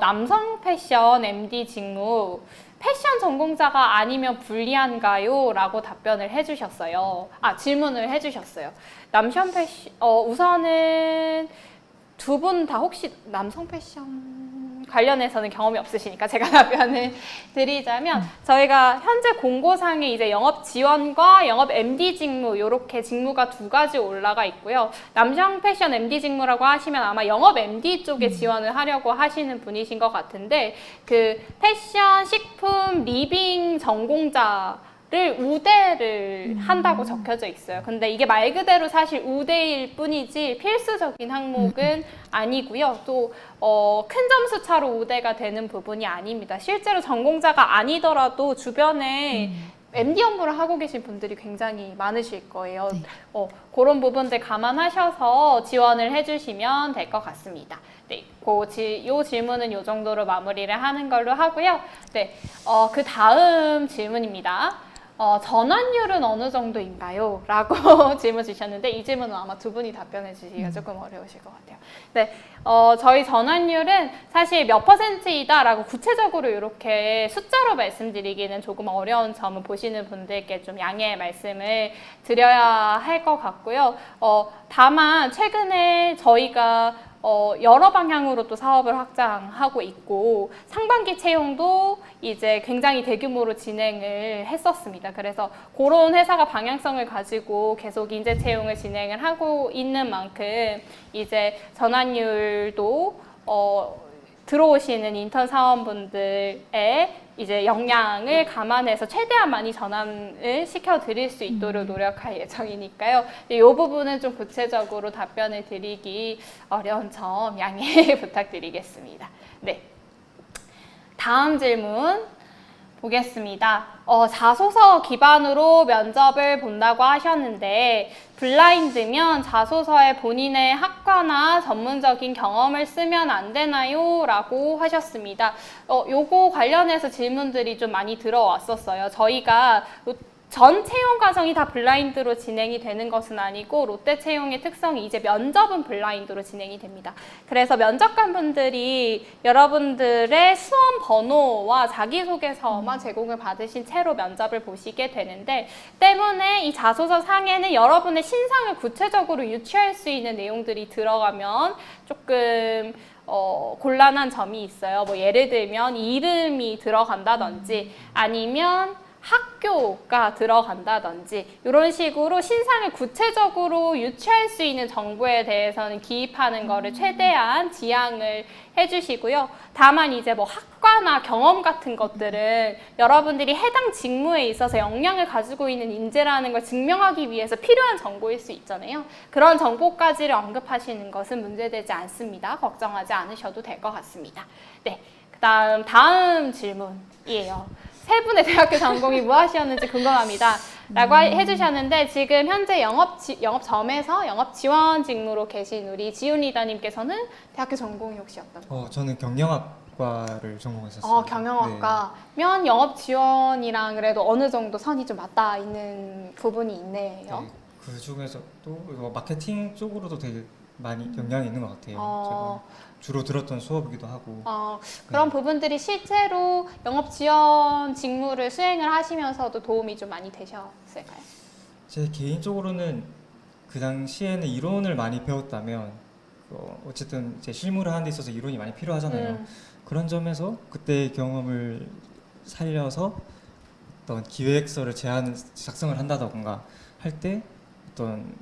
남성 패션 MD 직무 패션 전공자가 아니면 불리한가요? 라고 답변을 해주셨어요. 질문을 해주셨어요. 남성 패션, 우선은 두 분 다 혹시 남성 패션 관련해서는 경험이 없으시니까 제가 답변을 드리자면 저희가 현재 공고상에 이제 영업 지원과 영업 MD 직무 이렇게 직무가 두 가지 올라가 있고요. 남성 패션 MD 직무라고 하시면 아마 영업 MD 쪽에 지원을 하려고 하시는 분이신 것 같은데 그 패션, 식품, 리빙 전공자 를 우대를 한다고 적혀져 있어요. 근데 이게 말 그대로 사실 우대일 뿐이지 필수적인 항목은 아니고요. 또 큰 점수 차로 우대가 되는 부분이 아닙니다. 실제로 전공자가 아니더라도 주변에 MD 업무를 하고 계신 분들이 굉장히 많으실 거예요. 네. 그런 부분들 감안하셔서 지원을 해주시면 될 것 같습니다. 네, 요 질문은 요 정도로 마무리를 하는 걸로 하고요. 네, 그 다음 질문입니다. 전환율은 어느 정도인가요? 라고 질문 주셨는데 이 질문은 아마 두 분이 답변해 주시기가 조금 어려우실 것 같아요. 네, 저희 전환율은 사실 몇 %이다 라고 구체적으로 이렇게 숫자로 말씀드리기는 조금 어려운 점은 보시는 분들께 좀 양해의 말씀을 드려야 할 것 같고요. 다만 최근에 저희가 여러 방향으로 또 사업을 확장하고 있고 상반기 채용도 이제 굉장히 대규모로 진행을 했었습니다. 그래서 그런 회사가 방향성을 가지고 계속 인재 채용을 진행을 하고 있는 만큼 이제 전환율도 들어오시는 인턴 사원분들의 이제 역량을 감안해서 최대한 많이 전환을 시켜드릴 수 있도록 노력할 예정이니까요. 이 부분은 좀 구체적으로 답변을 드리기 어려운 점 양해 부탁드리겠습니다. 네, 다음 질문 보겠습니다. 자소서 기반으로 면접을 본다고 하셨는데 블라인드면 자소서에 본인의 학과나 전문적인 경험을 쓰면 안 되나요? 라고 하셨습니다. 요거 관련해서 질문들이 좀 많이 들어왔었어요. 저희가 전 채용 과정이 다 블라인드로 진행이 되는 것은 아니고 롯데 채용의 특성이 이제 면접은 블라인드로 진행이 됩니다. 그래서 면접관분들이 여러분들의 수험 번호와 자기소개서만 제공을 받으신 채로 면접을 보시게 되는데 때문에 이 자소서 상에는 여러분의 신상을 구체적으로 유추할 수 있는 내용들이 들어가면 조금 곤란한 점이 있어요. 뭐 예를 들면 이름이 들어간다든지 아니면 학교가 들어간다든지 이런 식으로 신상을 구체적으로 유추할 수 있는 정보에 대해서는 기입하는 거를 최대한 지양을 해주시고요. 다만 이제 뭐 학과나 경험 같은 것들은 여러분들이 해당 직무에 있어서 역량을 가지고 있는 인재라는 걸 증명하기 위해서 필요한 정보일 수 있잖아요. 그런 정보까지를 언급하시는 것은 문제되지 않습니다. 걱정하지 않으셔도 될 것 같습니다. 네, 다음 질문이에요. 세 분의 대학교 전공이 무엇이었는지 궁금합니다. 라고 해주셨는데 지금 현재 영업점에서 영업 지원 직무로 계신 우리 지훈 리더님께서는 대학교 전공이 혹시 어떤? 저는 경영학과를 전공했었어요. 경영학과면 영업 지원이랑 그래도 어느 정도 선이 좀 맞닿아 있는 부분이 있네요. 네, 그 중에서 또 마케팅 쪽으로도 되게 많이 영향이 있는 것 같아요. 어. 제가 주로 들었던 수업이기도 하고. 그런 부분들이 실제로 영업 지원 직무를 수행을 하시면서도 도움이 좀 많이 되셨을까요? 제 개인적으로는 그 당시에는 이론을 많이 배웠다면 어쨌든 이제 실무를 하는 데 있어서 이론이 많이 필요하잖아요. 그런 점에서 그때의 경험을 살려서 어떤 기획서를 작성을 한다던가 할 때 어떤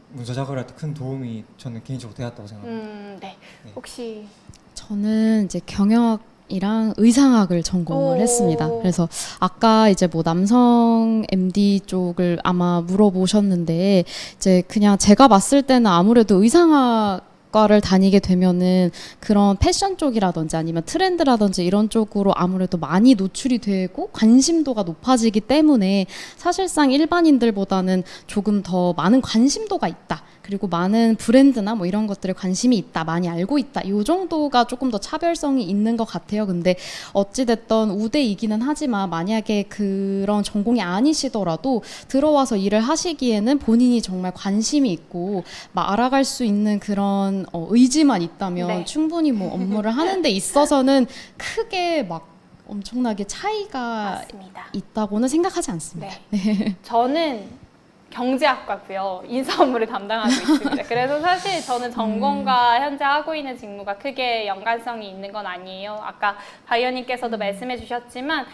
문서 작업을 할 때 큰 도움이 저는 개인적으로 되었다고 생각합니다. 네. 네. 혹시 저는 이제 경영학이랑 의상학을 전공을 오. 했습니다. 그래서 아까 이제 뭐 남성 MD 쪽을 아마 물어보셨는데 이제 그냥 제가 봤을 때는 아무래도 의상학과를 다니게 되면은 그런 패션 쪽이라든지 아니면 트렌드라든지 이런 쪽으로 아무래도 많이 노출이 되고 관심도가 높아지기 때문에 사실상 일반인들보다는 조금 더 많은 관심도가 있다. 그리고 많은 브랜드나 뭐 이런 것들에 관심이 있다, 많이 알고 있다. 이 정도가 조금 더 차별성이 있는 것 같아요. 근데 어찌됐던 우대이기는 하지만 만약에 그런 전공이 아니시더라도 들어와서 일을 하시기에는 본인이 정말 관심이 있고 막 알아갈 수 있는 그런 의지만 있다면 네. 충분히 뭐 업무를 하는 데 있어서는 크게 막 엄청나게 차이가 맞습니다. 있다고는 생각하지 않습니다. 네. 저는 경제학과고요. 인사 업무를 담당하고 있습니다. 그래서 사실 저는 전공과 현재 하고 있는 직무가 크게 연관성이 있는 건 아니에요. 아까 바이오님께서도 말씀해 주셨지만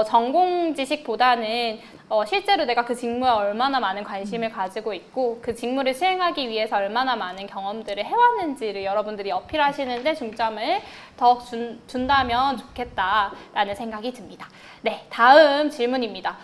전공 지식보다는 실제로 내가 그 직무에 얼마나 많은 관심을 가지고 있고 그 직무를 수행하기 위해서 얼마나 많은 경험들을 해왔는지를 여러분들이 어필하시는데 중점을 더 준다면 좋겠다라는 생각이 듭니다. 네, 다음 질문입니다.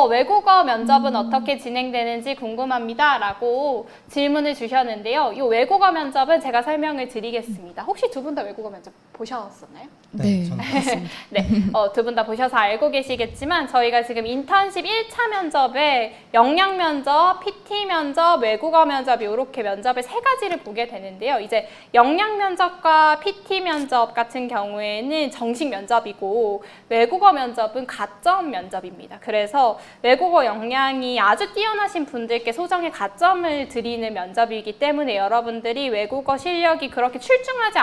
외국어 면접은 어떻게 진행되는지 궁금합니다. 라고 질문을 주셨는데요. 이 외국어 면접은 제가 설명을 드리겠습니다. 혹시 두 분 다 외국어 면접 보셨었나요? 네, 저는 맞습니다. 네, 두 분 다 보셔서 알고 계시겠지만 저희가 지금 인턴십 1차 면접에 역량 면접, PT 면접, 외국어 면접 이렇게 면접을 세 가지를 보게 되는데요. 이제 역량 면접과 PT 면접 같은 경우에는 정식 면접이고 외국어 면접은 가점 면접입니다. 그래서 외국어 역량이 아주 뛰어나신 분들께 소정의 가점을 드리는 면접이기 때문에 여러분들이 외국어 실력이 그렇게 출중하지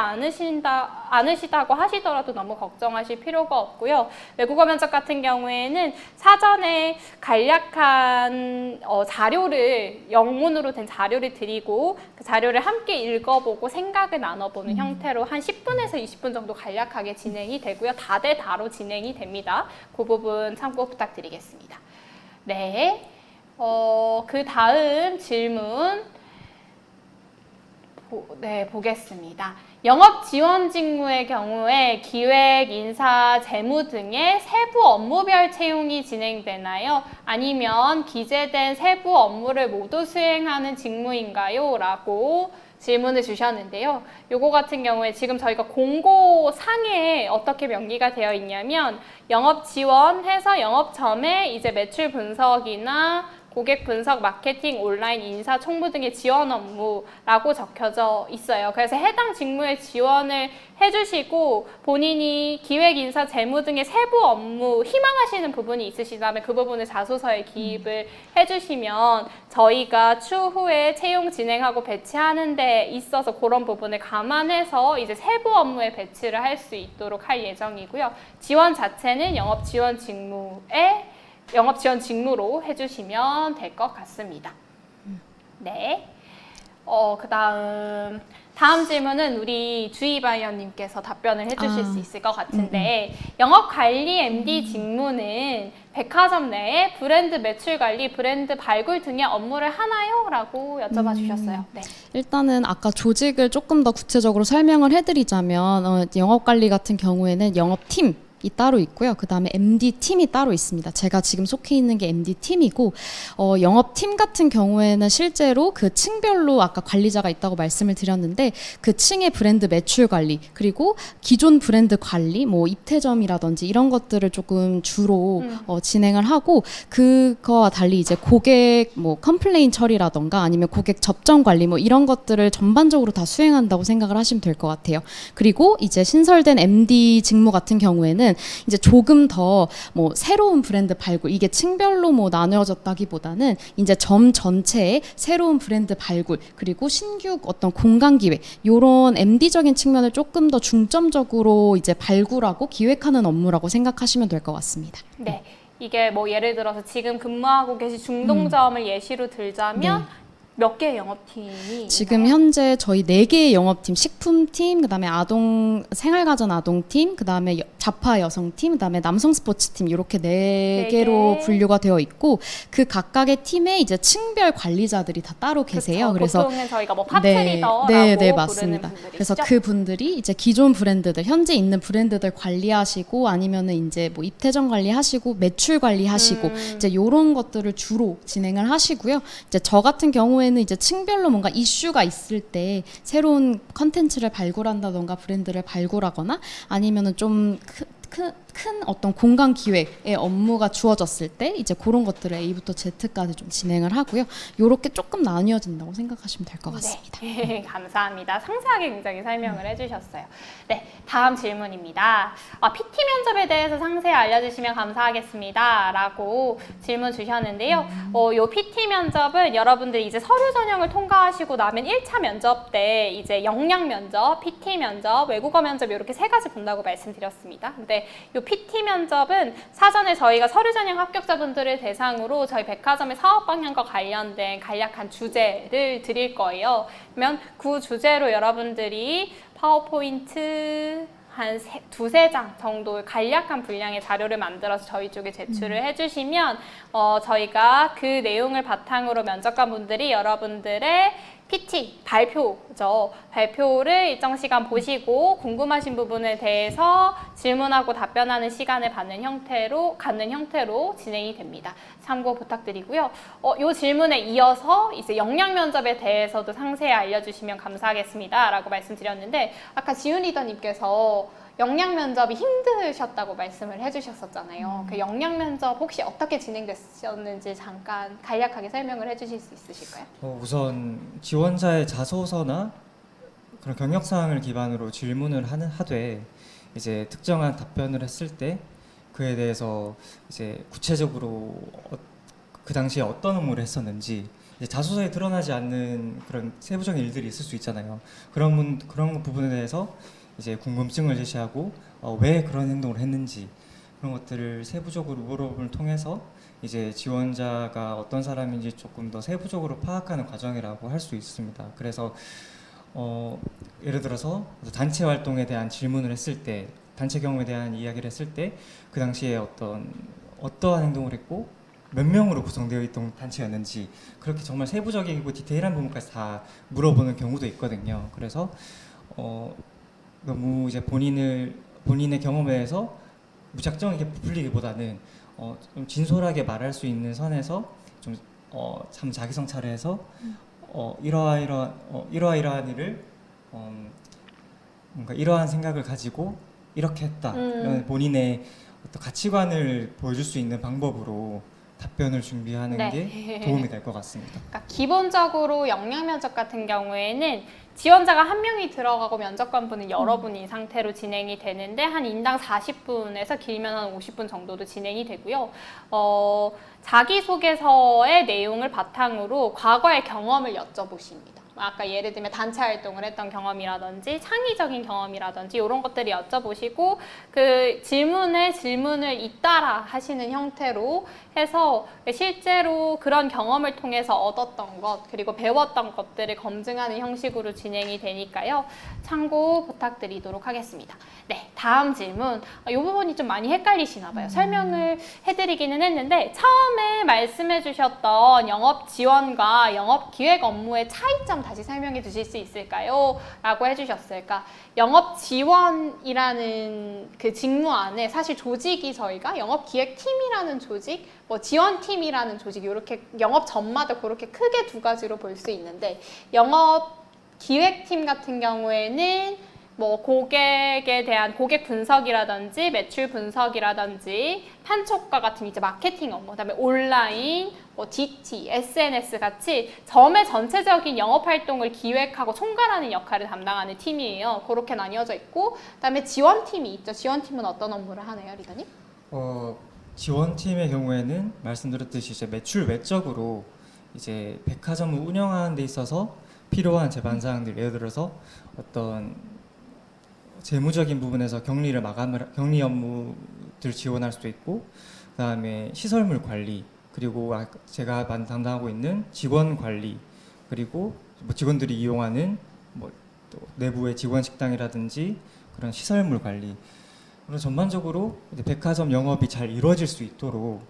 않으시다고 하시더라도 너무 걱정하실 필요가 없고요. 외국어 면접 같은 경우에는 사전에 간략한 자료를 영문으로 된 자료를 드리고 그 자료를 함께 읽어보고 생각을 나눠보는 형태로 한 10분에서 20분 정도 간략하게 진행이 되고요. 다대다로 진행이 됩니다. 그 부분 참고 부탁드리겠습니다. 네, 그 다음 질문 보겠습니다. 영업 지원 직무의 경우에 기획, 인사, 재무 등의 세부 업무별 채용이 진행되나요? 아니면 기재된 세부 업무를 모두 수행하는 직무인가요? 라고 질문을 주셨는데요. 요거 같은 경우에 지금 저희가 공고상에 어떻게 명기가 되어 있냐면 영업 지원해서 영업점에 이제 매출 분석이나 고객 분석, 마케팅, 온라인, 인사, 총무 등의 지원 업무라고 적혀져 있어요. 그래서 해당 직무에 지원을 해주시고 본인이 기획, 인사, 재무 등의 세부 업무 희망하시는 부분이 있으시다면 그 부분을 자소서에 기입을 해주시면 저희가 추후에 채용 진행하고 배치하는 데 있어서 그런 부분을 감안해서 이제 세부 업무에 배치를 할 수 있도록 할 예정이고요. 지원 자체는 영업 지원 직무로 해주시면 될 것 같습니다. 네. 그 다음 질문은 우리 주희바이언님께서 답변을 해주실 수 있을 것 같은데 영업관리 MD 직무는 백화점 내에 브랜드 매출 관리, 브랜드 발굴 등의 업무를 하나요? 라고 여쭤봐 주셨어요. 네. 일단은 아까 조직을 조금 더 구체적으로 설명을 해드리자면 영업관리 같은 경우에는 영업팀 이 따로 있고요. 그 다음에 MD팀이 따로 있습니다. 제가 지금 속해 있는 게 MD팀이고 영업팀 같은 경우에는 실제로 그 층별로 아까 관리자가 있다고 말씀을 드렸는데 그 층의 브랜드 매출 관리 그리고 기존 브랜드 관리 뭐 입퇴점이라든지 이런 것들을 조금 주로 진행을 하고 그거와 달리 이제 고객 뭐 컴플레인 처리라던가 아니면 고객 접점 관리 뭐 이런 것들을 전반적으로 다 수행한다고 생각을 하시면 될 것 같아요. 그리고 이제 신설된 MD 직무 같은 경우에는 경우에는 이제 조금 더 뭐 새로운 브랜드 발굴, 이게 층별로 뭐 나뉘어졌다기보다는 이제 점 전체에 새로운 브랜드 발굴, 그리고 신규 어떤 공간 기획, 요런 MD적인 측면을 조금 더 중점적으로 이제 발굴하고 기획하는 업무라고 생각하시면 될 것 같습니다. 네. 이게 뭐 예를 들어서 지금 근무하고 계신 중동점을 예시로 들자면 몇 개의 영업팀이 지금 있나요? 현재 저희 4개의 영업팀, 식품팀, 그다음에 아동 생활가전 아동팀, 그다음에 자파 여성팀, 그다음에 남성 스포츠팀, 이렇게 4개로 개. 분류가 되어 있고, 그 각각의 팀에 이제 층별 관리자들이 다 따로 계세요. 그쵸. 그래서 보통은 저희가 뭐 파트리더라고 네, 부르는 맞습니다. 분들이시죠? 그래서 그 분들이 이제 기존 브랜드들, 현재 있는 브랜드들 관리하시고, 아니면은 이제 뭐 입퇴전 관리하시고, 매출 관리하시고, 이제 요런 것들을 주로 진행을 하시고요. 이제 저 같은 경우에는 이제 층별로 뭔가 이슈가 있을 때 새로운 컨텐츠를 발굴한다던가 브랜드를 발굴하거나, 아니면은 좀 큰 어떤 공간 기획의 업무가 주어졌을 때 이제 그런 것들을 A부터 Z까지 좀 진행을 하고요. 요렇게 조금 나뉘어진다고 생각하시면 될 것 같습니다. 네, 감사합니다. 상세하게 굉장히 설명을 해주셨어요. 네, 다음 질문입니다. PT 면접에 대해서 상세히 알려주시면 감사하겠습니다. 라고 질문 주셨는데요. 요 PT 면접은 여러분들이 이제 서류 전형을 통과하시고 나면 1차 면접 때 이제 역량 면접, PT 면접, 외국어 면접 이렇게 3가지 본다고 말씀드렸습니다. 근데 요 PT 면접은 사전에 저희가 서류 전형 합격자분들을 대상으로 저희 백화점의 사업 방향과 관련된 간략한 주제를 드릴 거예요. 그러면 그 주제로 여러분들이 파워포인트 한 두세 장 정도 간략한 분량의 자료를 만들어서 저희 쪽에 제출을 해주시면 저희가 그 내용을 바탕으로 면접관분들이 여러분들의 PT, 발표죠. 발표를 일정 시간 보시고 궁금하신 부분에 대해서 질문하고 답변하는 시간을 갖는 형태로 진행이 됩니다. 참고 부탁드리고요. 이 질문에 이어서 이제 역량 면접에 대해서도 상세히 알려주시면 감사하겠습니다. 라고 말씀드렸는데 아까 지훈 리더님께서 역량 면접이 힘드셨다고 말씀을 해주셨었잖아요. 그 역량 면접 혹시 어떻게 진행됐었는지 잠깐 간략하게 설명을 해주실 수 있으실까요? 우선 지원자의 자소서나 그런 경력 사항을 기반으로 질문을 하되 이제 특정한 답변을 했을 때 그에 대해서 이제 구체적으로 그 당시에 어떤 업무를 했었는지 이제 자소서에 드러나지 않는 그런 세부적인 일들이 있을 수 있잖아요. 그런 부분에 대해서 이제 궁금증을 제시하고 왜 그런 행동을 했는지 그런 것들을 세부적으로 물어봄을 통해서 이제 지원자가 어떤 사람인지 조금 더 세부적으로 파악하는 과정이라고 할 수 있습니다. 그래서 예를 들어서 단체 활동에 대한 질문을 했을 때, 단체 경험에 대한 이야기를 했을 때 그 당시에 어떠한 행동을 했고 몇 명으로 구성되어 있던 단체였는지 그렇게 정말 세부적이고 디테일한 부분까지 다 물어보는 경우도 있거든요. 그래서 너무 이제 본인의 경험에 대해서 무작정 이렇게 부풀리기보다는 좀 진솔하게 말할 수 있는 선에서 좀 참 자기 성찰을 해서 이러이러한 일을 뭔가 이러한 생각을 가지고 이렇게 했다 이런 본인의 어떤 가치관을 보여줄 수 있는 방법으로 답변을 준비하는 네. 게 도움이 될 것 같습니다. 그러니까 기본적으로 역량 면접 같은 경우에는 지원자가 한 명이 들어가고 면접관분은 여러분인 상태로 진행이 되는데 한 인당 40분에서 길면 한 50분 정도도 진행이 되고요. 자기소개서의 내용을 바탕으로 과거의 경험을 여쭤보십니다. 아까 예를 들면 단체 활동을 했던 경험이라든지 창의적인 경험이라든지 이런 것들을 여쭤보시고 그 질문을 잇따라 하시는 형태로 해서 실제로 그런 경험을 통해서 얻었던 것 그리고 배웠던 것들을 검증하는 형식으로 진행이 되니까요. 참고 부탁드리도록 하겠습니다. 네, 다음 질문. 이 부분이 좀 많이 헷갈리시나 봐요. 설명을 해드리기는 했는데 처음에 말씀해 주셨던 영업 지원과 영업 기획 업무의 차이점 다시 설명해 주실 수 있을까요? 라고 해주셨을까? 영업 지원이라는 그 직무 안에 사실 조직이 저희가 영업 기획팀이라는 조직, 뭐 지원팀이라는 조직 이렇게 영업 전마다 그렇게 크게 두 가지로 볼 수 있는데 영업 기획팀 같은 경우에는 뭐 고객에 대한 고객 분석이라든지 매출 분석이라든지 판촉과 같은 이제 마케팅 업무, 그다음에 온라인, 뭐 DT, SNS 같이 점의 전체적인 영업 활동을 기획하고 총괄하는 역할을 담당하는 팀이에요. 그렇게 나뉘어져 있고, 그다음에 지원팀이 있죠. 지원팀은 어떤 업무를 하나요, 리더님? 지원팀의 경우에는 말씀드렸듯이 이제 매출 외적으로 이제 백화점을 운영하는 데 있어서 필요한 제반 사항들, 예를 들어서 어떤 재무적인 부분에서 격리 업무들 지원할 수도 있고, 그다음에 시설물 관리, 그리고 제가 담당하고 있는 직원 관리, 그리고 뭐 직원들이 이용하는 뭐 또 내부의 직원 식당이라든지 그런 시설물 관리, 그리고 전반적으로 이제 백화점 영업이 잘 이루어질 수 있도록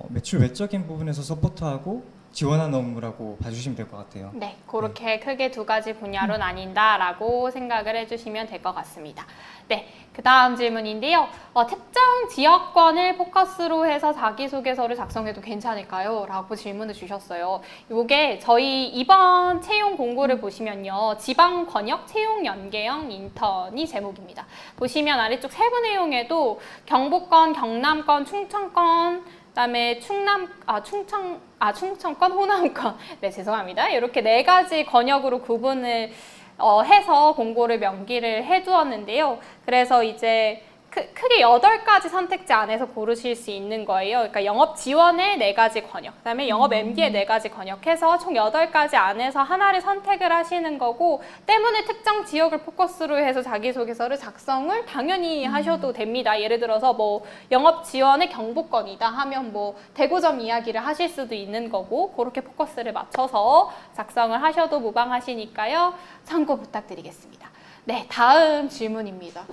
매출 외적인 부분에서 서포트하고 지원하는 업무라고 봐주시면 될 것 같아요. 네, 그렇게 크게 두 가지 분야로 나뉜다라고 생각을 해주시면 될 것 같습니다. 네, 그 다음 질문인데요. 특정 지역권을 포커스로 해서 자기소개서를 작성해도 괜찮을까요? 라고 질문을 주셨어요. 이게 저희 이번 채용 공고를 보시면요. 지방권역 채용연계형 인턴이 제목입니다. 보시면 아래쪽 세부 내용에도 경북권, 경남권, 충청권, 그다음에 충청권, 호남권, 네 죄송합니다. 이렇게 네 가지 권역으로 구분을 해서 공고를 명기를 해두었는데요. 그래서 이제 크게 8가지 선택지 안에서 고르실 수 있는 거예요. 그러니까 영업 지원의 4가지 권역, 그다음에 영업 MD의 4가지 권역 해서 총 8가지 안에서 하나를 선택을 하시는 거고, 때문에 특정 지역을 포커스로 해서 자기소개서를 작성을 당연히 하셔도 됩니다. 예를 들어서 뭐 영업 지원의 경북권이다 하면 뭐 대구점 이야기를 하실 수도 있는 거고, 그렇게 포커스를 맞춰서 작성을 하셔도 무방하시니까요. 참고 부탁드리겠습니다. 네, 다음 질문입니다.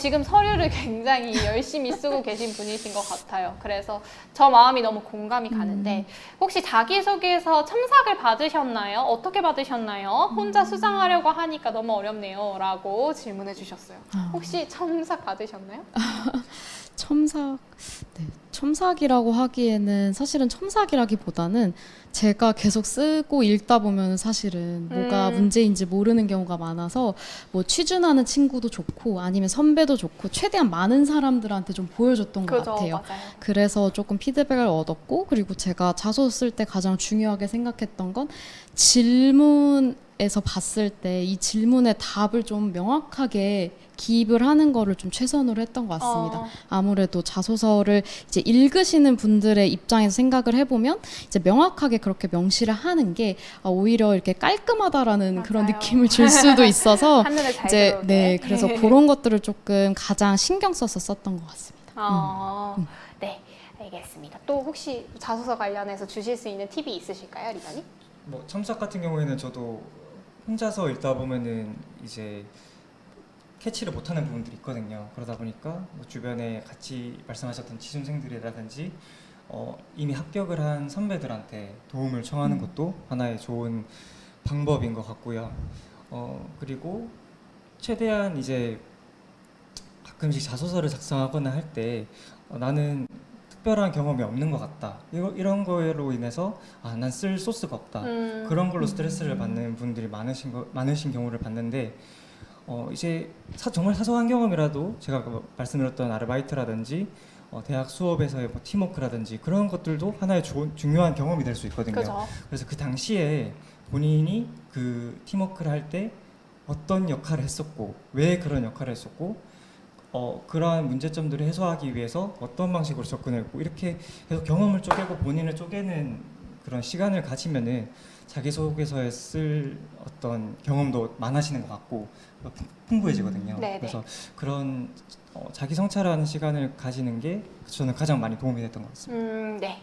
지금 서류를 굉장히 열심히 쓰고 계신 분이신 것 같아요. 그래서 저 마음이 너무 공감이 가는데, 혹시 자기소개서 첨삭을 받으셨나요? 어떻게 받으셨나요? 혼자 수상하려고 하니까 너무 어렵네요. 라고 질문해 주셨어요. 혹시 첨삭 받으셨나요? 첨삭이라고 하기에는 사실은 첨삭이라기보다는 제가 계속 쓰고 읽다 보면 사실은 뭐가 문제인지 모르는 경우가 많아서 뭐 취준하는 친구도 좋고 아니면 선배도 좋고 최대한 많은 사람들한테 좀 보여줬던 것 같아요. 맞아요. 그래서 조금 피드백을 얻었고, 그리고 제가 자소 쓸 때 가장 중요하게 생각했던 건 질문에서 봤을 때 이 질문의 답을 좀 명확하게 기입을 하는 거를 좀 최선으로 했던 것 같습니다. 아무래도 자소서를 이제 읽으시는 분들의 입장에서 생각을 해보면 이제 명확하게 그렇게 명시를 하는 게 오히려 이렇게 깔끔하다라는 맞아요. 그런 느낌을 줄 수도 있어서 한눈에 잘 이제 들어오게. 네, 그래서 그런 것들을 조금 가장 신경 써서 썼던 것 같습니다. 네, 알겠습니다. 또 혹시 자소서 관련해서 주실 수 있는 팁이 있으실까요, 리더님? 뭐 첨삭 같은 경우에는 저도 혼자서 읽다 보면은 이제 캐치를 못하는 부분들이 있거든요. 그러다 보니까 뭐 주변에 같이 말씀하셨던 취준생들이라든지 이미 합격을 한 선배들한테 도움을 청하는 것도 하나의 좋은 방법인 것 같고요. 그리고 최대한 이제 가끔씩 자소서를 작성하거나 할 때 나는 특별한 경험이 없는 것 같다, 이런 거로 인해서 난 쓸 소스가 없다, 그런 걸로 스트레스를 받는 분들이 많으신 경우를 봤는데, 이제 정말 사소한 경험이라도 제가 말씀드렸던 아르바이트라든지 대학 수업에서의 뭐 팀워크라든지 그런 것들도 하나의 중요한 경험이 될 수 있거든요. 그죠. 그래서 그 당시에 본인이 그 팀워크를 할 때 어떤 역할을 했었고 왜 그런 역할을 했었고 그러한 문제점들을 해소하기 위해서 어떤 방식으로 접근했고, 이렇게 해서 경험을 쪼개고 본인을 쪼개는 그런 시간을 가지면은 자기소개서에 쓸 어떤 경험도 많아지는 것 같고 풍부해지거든요. 네네. 그래서 그런 자기 성찰하는 시간을 가지는 게 저는 가장 많이 도움이 됐던 것 같습니다. 네.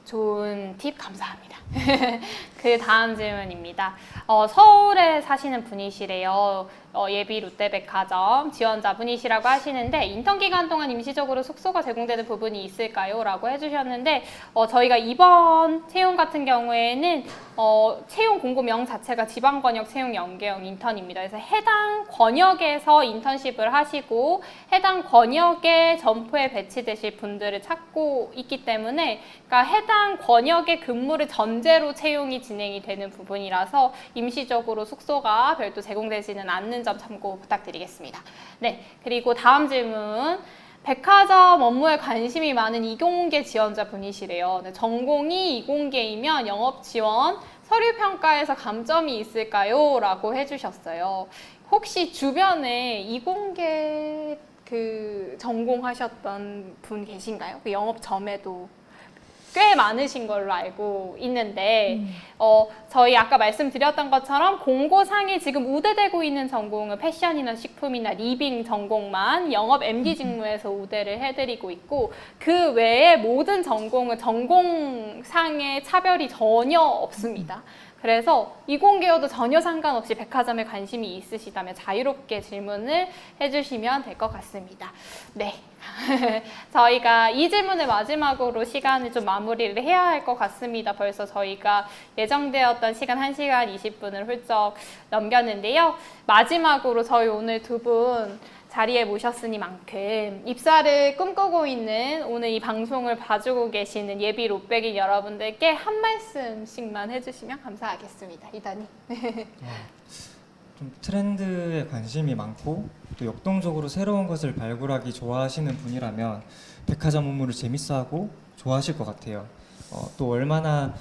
좋은 팁 감사합니다. 그 다음 질문입니다. 서울에 사시는 분이시래요. 예비 롯데백화점 지원자분이시라고 하시는데, 인턴 기간 동안 임시적으로 숙소가 제공되는 부분이 있을까요? 라고 해주셨는데, 저희가 이번 채용 같은 경우에는 채용 공고명 자체가 지방권역 채용 연계형 인턴입니다. 그래서 해당 권역에서 인턴십을 하시고 해당 권역의 점포에 배치되실 분들을 찾고 있기 때문에, 그러니까 해당 권역의 근무를 전제로 채용이 진행이 되는 부분이라서 임시적으로 숙소가 별도 제공되지는 않는 점 참고 부탁드리겠습니다. 네, 그리고 다음 질문. 백화점 업무에 관심이 많은 이공계 지원자 분이시래요. 네, 전공이 이공계이면 영업 지원, 서류 평가에서 감점이 있을까요? 라고 해주셨어요. 혹시 주변에 이공계 전공하셨던 분 계신가요? 그 영업점에도 꽤 많으신 걸로 알고 있는데 저희 아까 말씀드렸던 것처럼 공고상에 지금 우대되고 있는 전공은 패션이나 식품이나 리빙 전공만 영업 MD 직무에서 우대를 해드리고 있고 그 외에 모든 전공은 전공상의 차별이 전혀 없습니다. 그래서 이공계여도 전혀 상관없이 백화점에 관심이 있으시다면 자유롭게 질문을 해주시면 될 것 같습니다. 네. 저희가 이 질문을 마지막으로 시간을 좀 마무리를 해야 할 것 같습니다. 벌써 저희가 예정되었던 시간 1시간 20분을 훌쩍 넘겼는데요. 마지막으로 저희 오늘 두 분 자리에 모셨으니만큼 입사를 꿈꾸고 있는 오늘 이 방송을 봐주고 계시는 예비 롯백인 여러분들께 한 말씀씩만 해주시면 감사하겠습니다. 이단이. 좀 트렌드에 관심이 많고 또 역동적으로 새로운 것을 발굴하기 좋아하시는 분이라면 백화점 업무를 재밌어하고 좋아하실 것 같아요. 또 얼마나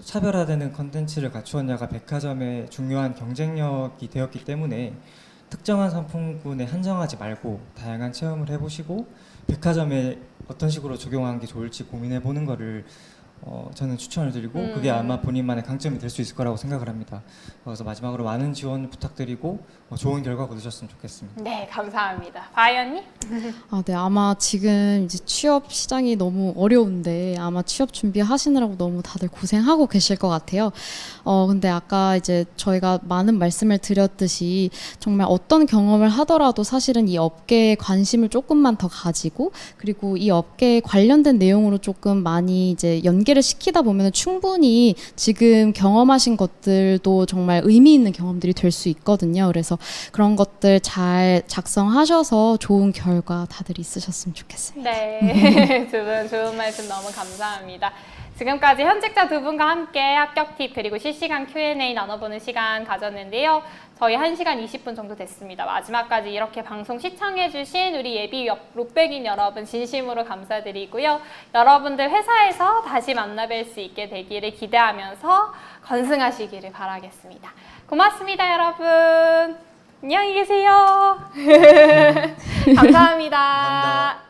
차별화되는 컨텐츠를 갖추었냐가 백화점의 중요한 경쟁력이 되었기 때문에 특정한 상품군에 한정하지 말고 다양한 체험을 해보시고 백화점에 어떤 식으로 적용하는 게 좋을지 고민해보는 거를 저는 추천을 드리고 그게 아마 본인만의 강점이 될 수 있을 거라고 생각을 합니다. 그래서 마지막으로 많은 지원 부탁드리고 좋은 결과 거두셨으면 좋겠습니다. 네, 감사합니다. 바이언니? 네, 아마 지금 이제 취업 시장이 너무 어려운데 아마 취업 준비하시느라고 너무 다들 고생하고 계실 것 같아요. 근데 아까 이제 저희가 많은 말씀을 드렸듯이 정말 어떤 경험을 하더라도 사실은 이 업계에 관심을 조금만 더 가지고 그리고 이 업계에 관련된 내용으로 조금 많이 이제 연계를 시키다 보면 충분히 지금 경험하신 것들도 정말 의미 있는 경험들이 될 수 있거든요. 그래서 그런 것들 잘 작성하셔서 좋은 결과 다들 있으셨으면 좋겠습니다. 네, 두 분 좋은 말씀 너무 감사합니다. 지금까지 현직자 두 분과 함께 합격 팁 그리고 실시간 Q&A 나눠보는 시간 가졌는데요. 저희 1시간 20분 정도 됐습니다. 마지막까지 이렇게 방송 시청해주신 우리 예비 롯백인 여러분 진심으로 감사드리고요. 여러분들 회사에서 다시 만나뵐 수 있게 되기를 기대하면서 건승하시기를 바라겠습니다. 고맙습니다, 여러분. 안녕히 계세요. 감사합니다. 감사합니다.